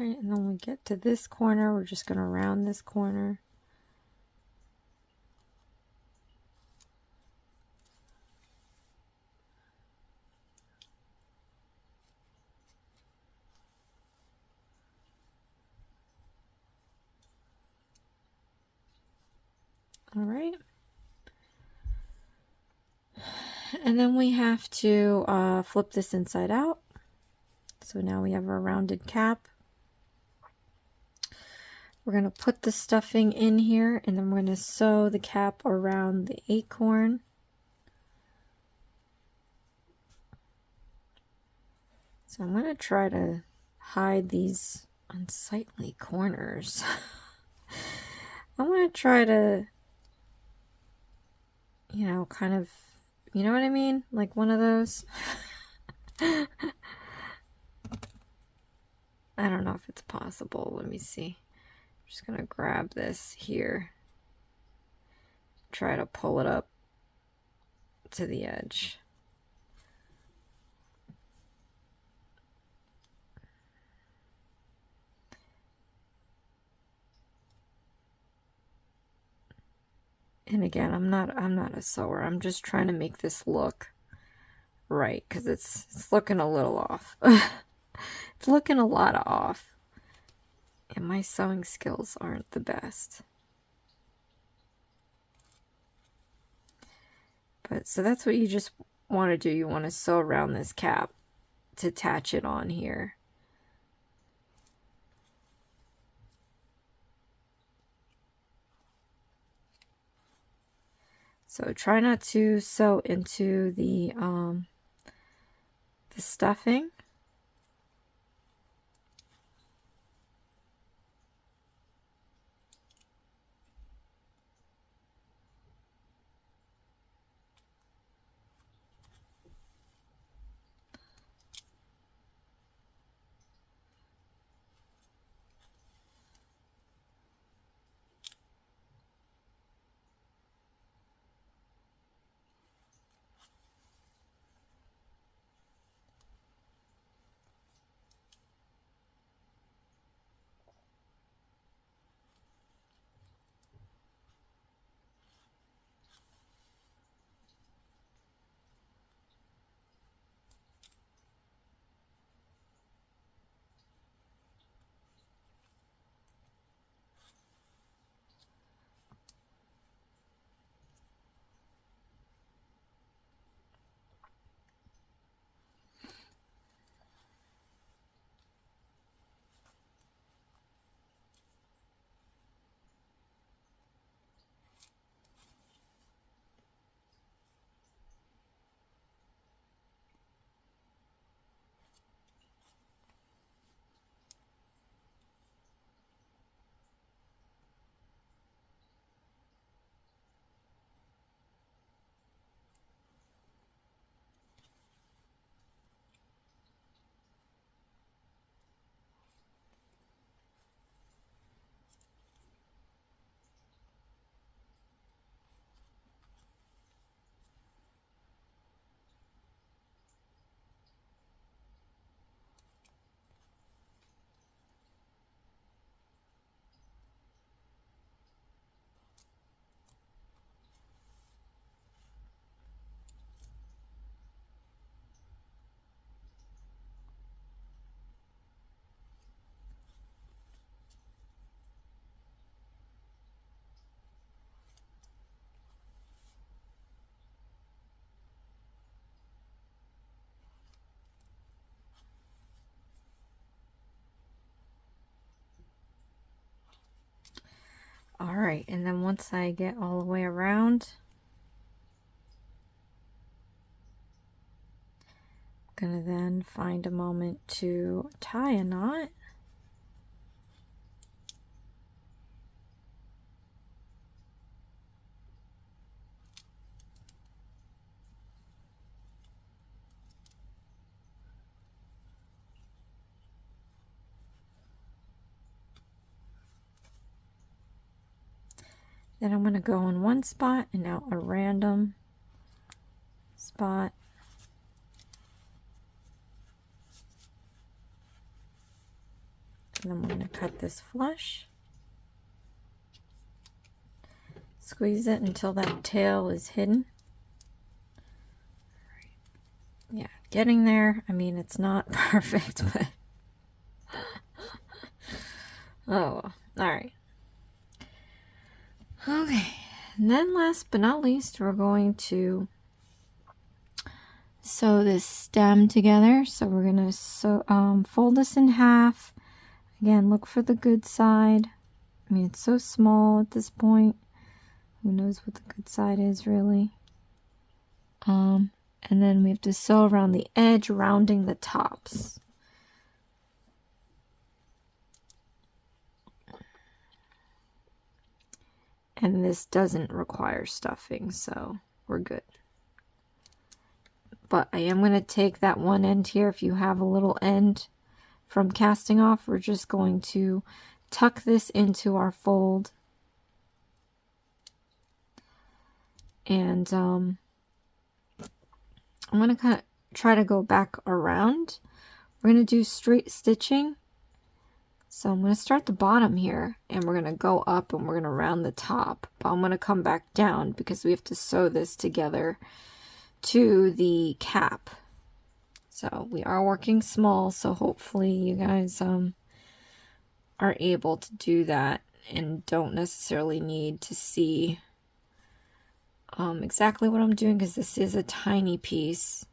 Right, and then when we get to this corner, we're just going to round this corner. All right. And then we have to flip this inside out. So now we have our rounded cap. We're going to put the stuffing in here, and then we're going to sew the cap around the acorn. So I'm going to try to hide these unsightly corners. I'm going to try to, you know, kind of, you know what I mean? Like one of those. I don't know if it's possible. Let me see. I'm just going to grab this here. Try to pull it up to the edge. And again, I'm not a sewer. I'm just trying to make this look right, because it's looking a little off. It's looking a lot off. And my sewing skills aren't the best. But so that's what you just want to do. You want to sew around this cap to attach it on here. So try not to sew into the stuffing. All right, and then once I get all the way around, I'm gonna then find a moment to tie a knot. Then I'm going to go in one spot and out a random spot. And then we're going to cut this flush. Squeeze it until that tail is hidden. Yeah, getting there. I mean, it's not perfect, but... oh, all right. Okay, and then last but not least, we're going to sew this stem together. So we're gonna fold this in half. Again, look for the good side. I mean, it's so small at this point. Who knows what the good side is, really? And then we have to sew around the edge, rounding the tops. And this doesn't require stuffing, so we're good. But I am going to take that one end here. If you have a little end from casting off, we're just going to tuck this into our fold. And I'm going to kind of try to go back around. We're going to do straight stitching. So I'm going to start the bottom here, and we're going to go up and we're going to round the top. But I'm going to come back down because we have to sew this together to the cap. So we are working small, so hopefully you guys are able to do that and don't necessarily need to see exactly what I'm doing, because this is a tiny piece.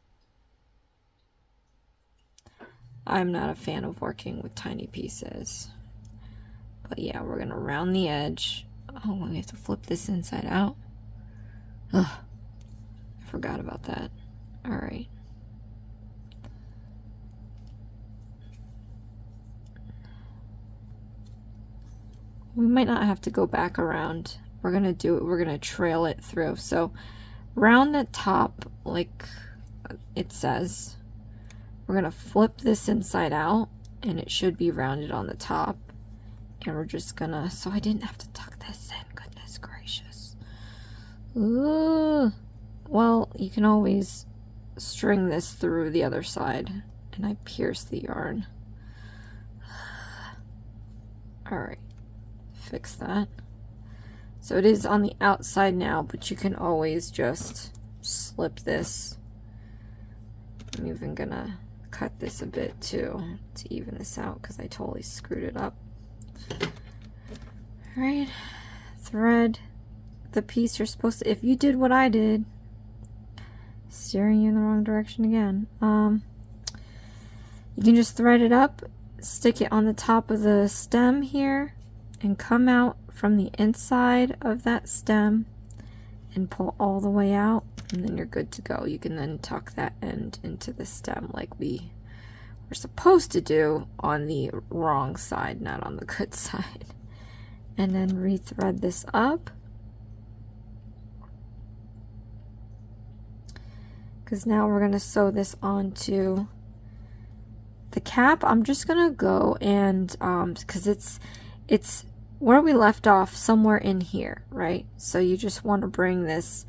I'm not a fan of working with tiny pieces. But yeah, we're going to round the edge. Oh, we have to flip this inside out. Ugh, I forgot about that. All right. We might not have to go back around. We're going to do it. We're going to trail it through. So round the top like it says. We're going to flip this inside out, and it should be rounded on the top. And we're just going to... So I didn't have to tuck this in. Goodness gracious. Ooh. Well, you can always string this through the other side. And I pierced the yarn. Alright. Fix that. So it is on the outside now, but you can always just slip this. I'm even going to cut this a bit too to even this out because I totally screwed it up. All right, thread the piece you're supposed to. If you did what I did, steering you in the wrong direction again, you can just thread it up, stick it on the top of the stem here, and come out from the inside of that stem and pull all the way out. And then you're good to go. You can then tuck that end into the stem like we were supposed to do on the wrong side, not on the good side. And then rethread this up. Because now we're going to sew this onto the cap. I'm just going to go and, because it's where we left off, somewhere in here, right? So you just want to bring this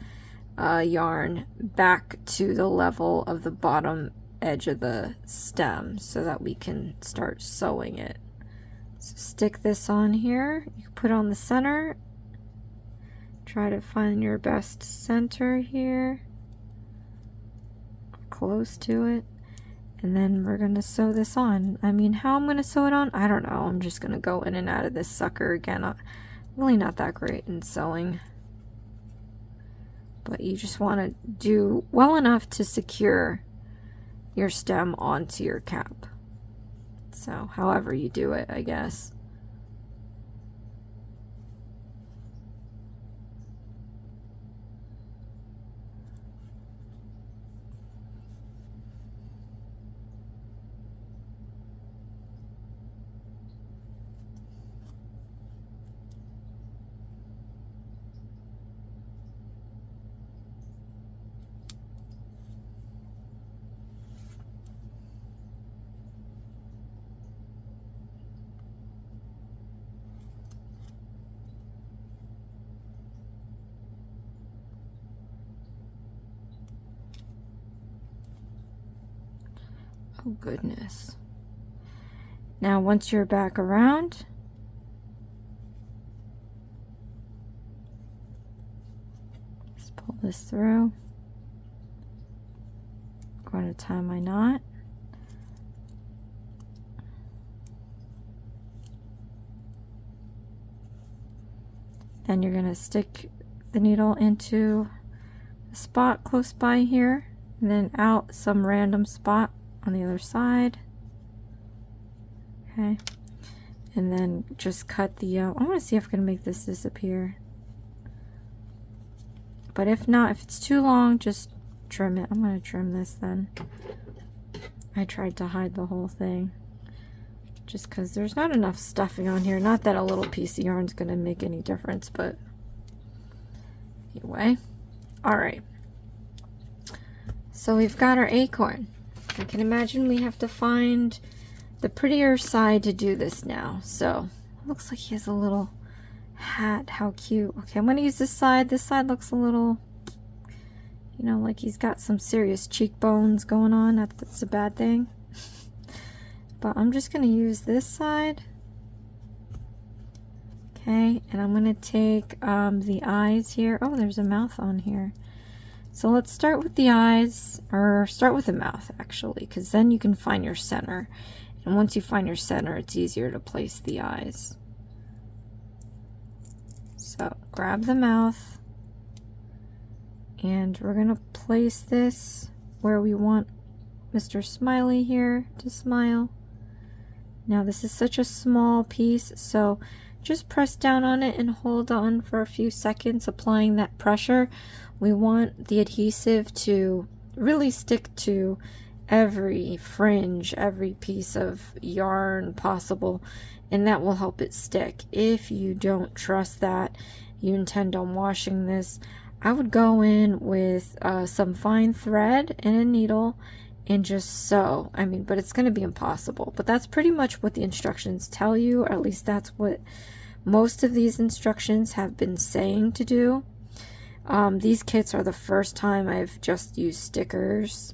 yarn back to the level of the bottom edge of the stem so that we can start sewing it. So stick this on here. You can put on the center. Try to find your best center here. Close to it. And then we're going to sew this on. I mean, how I'm going to sew it on, I don't know. I'm just going to go in and out of this sucker again. I'm really not that great in sewing. But you just want to do well enough to secure your stem onto your cap. So however you do it, I guess. Oh goodness. Now once you're back around, just pull this through. I'm going to tie my knot. Then you're going to stick the needle into a spot close by here, and then out some random spot on the other side. Okay, and then just cut the I want to see if I can make this disappear, but if not, if it's too long, just trim it. I'm going to trim this then. I tried to hide the whole thing just because there's not enough stuffing on here. Not that a little piece of yarn is going to make any difference, but anyway. All right, so we've got our acorn. I can imagine we have to find the prettier side to do this now. So it looks like he has a little hat. How cute. Okay, I'm going to use this side. This side looks a little, you know, like he's got some serious cheekbones going on. That's a bad thing. But I'm just going to use this side. Okay, and I'm going to take the eyes here. Oh, there's a mouth on here. So let's start with the eyes, or start with the mouth actually, because then you can find your center. And once you find your center, it's easier to place the eyes. So grab the mouth, and we're going to place this where we want Mr. Smiley here to smile. Now this is such a small piece, so just press down on it and hold on for a few seconds, applying that pressure. We want the adhesive to really stick to every fringe, every piece of yarn possible, and that will help it stick. If you don't trust that, you intend on washing this, I would go in with some fine thread and a needle and just sew. I mean, but it's going to be impossible, but that's pretty much what the instructions tell you, or at least that's what most of these instructions have been saying to do. These kits are the first time I've just used stickers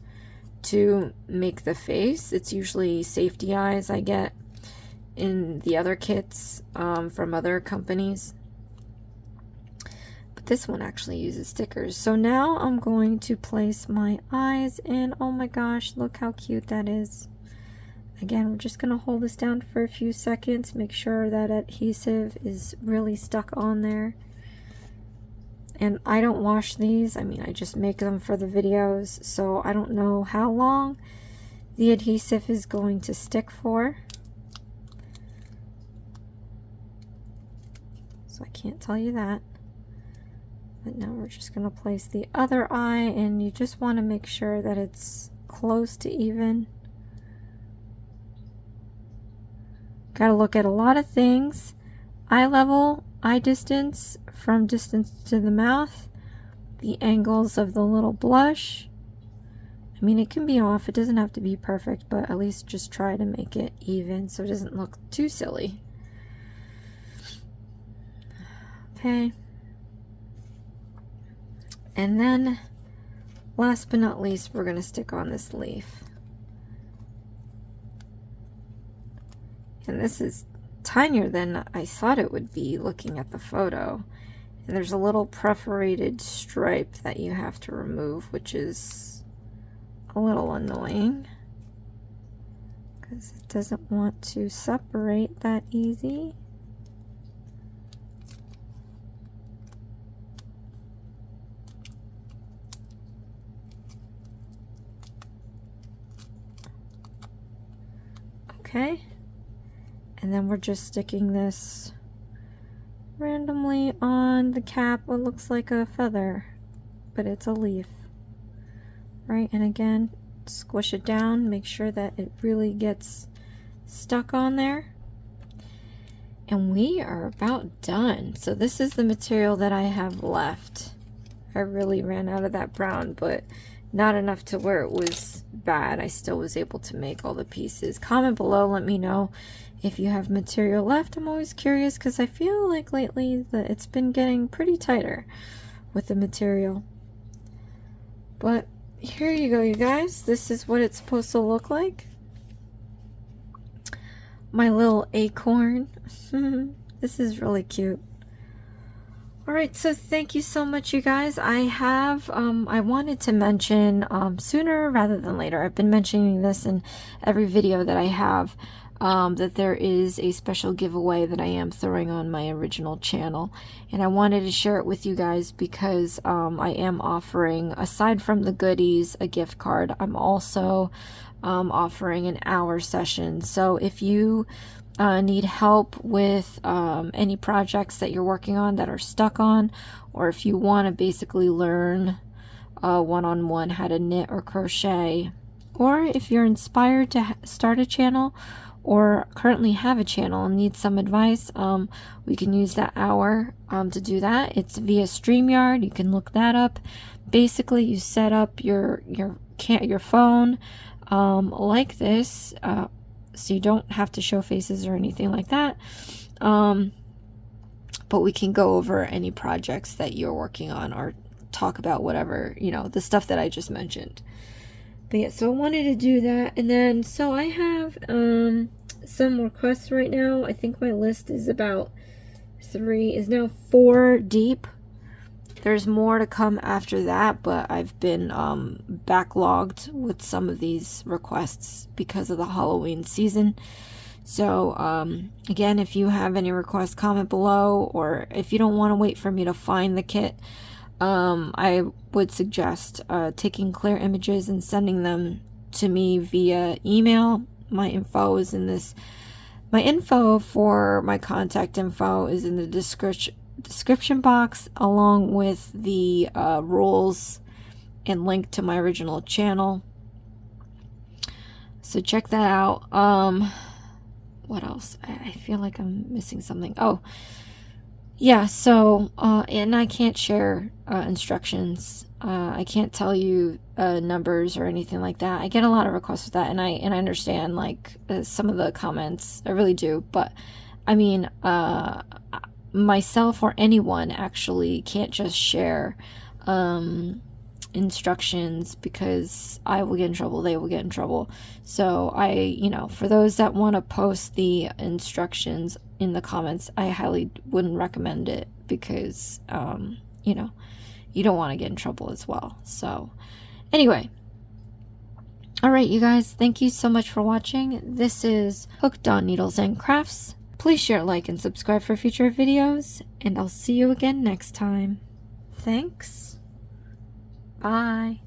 to make the face. It's usually safety eyes I get in the other kits from other companies, but this one actually uses stickers. So now I'm going to place my eyes, and oh my gosh, look how cute that is. Again, we're just going to hold this down for a few seconds, make sure that adhesive is really stuck on there. And I don't wash these, I mean, I just make them for the videos, so I don't know how long the adhesive is going to stick for. So I can't tell you that. But now we're just going to place the other eye, and you just want to make sure that it's close to even. Got to look at a lot of things. Eye level, eye distance, from distance to the mouth, the angles of the little blush. I mean, it can be off, it doesn't have to be perfect, but at least just try to make it even so it doesn't look too silly. Okay. And then, last but not least, we're going to stick on this leaf. And this is tinier than I thought it would be looking at the photo. And there's a little perforated stripe that you have to remove, which is a little annoying because it doesn't want to separate that easy. Okay. And then we're just sticking this randomly on the cap. What looks like a feather, but it's a leaf, right? And again, squish it down, make sure that it really gets stuck on there. And we are about done. So this is the material that I have left. I really ran out of that brown, but not enough to where it was bad. I still was able to make all the pieces. Comment below, let me know if you have material left. I'm always curious because I feel like lately that it's been getting pretty tighter with the material. But here you go, you guys. This is what it's supposed to look like. my Lil Acorn. This is really cute. Alright, so thank you so much, you guys. I wanted to mention sooner rather than later. I've been mentioning this in every video that I have, that there is a special giveaway that I am throwing on my original channel. And I wanted to share it with you guys because I am offering, aside from the goodies, a gift card. I'm also offering an hour session. So if you need help with any projects that you're working on that are stuck on, or if you want to basically learn one-on-one how to knit or crochet, or if you're inspired to start a channel or currently have a channel and need some advice, we can use that hour to do that. It's via StreamYard. You can look that up. Basically, you set up your phone like this, so you don't have to show faces or anything like that. But we can go over any projects that you're working on or talk about whatever, you know, the stuff that I just mentioned. But yeah, so I wanted to do that. And then, so I have some requests right now. I think my list is about now 4 deep. There's more to come after that, but I've been backlogged with some of these requests because of the Halloween season. So again, if you have any requests, comment below, or if you don't want to wait for me to find the kit, I would suggest taking clear images and sending them to me via email. My info is in this. My info for my contact info is in the description box, along with the rules and link to my original channel. So check that out. What else? I feel like I'm missing something. Oh, yeah. So and I can't share instructions. I can't tell you numbers or anything like that. I get a lot of requests for that, and I understand like some of the comments. I really do, but I mean, myself or anyone actually can't just share instructions, because I will get in trouble, they will get in trouble. So you know, for those that want to post the instructions in the comments, I highly wouldn't recommend it, because you know, you don't want to get in trouble as well. So anyway, all right, you guys, thank you so much for watching. This is Hooked on Needles and Crafts. Please share, like, and subscribe for future videos, and I'll see you again next time. Thanks. Bye.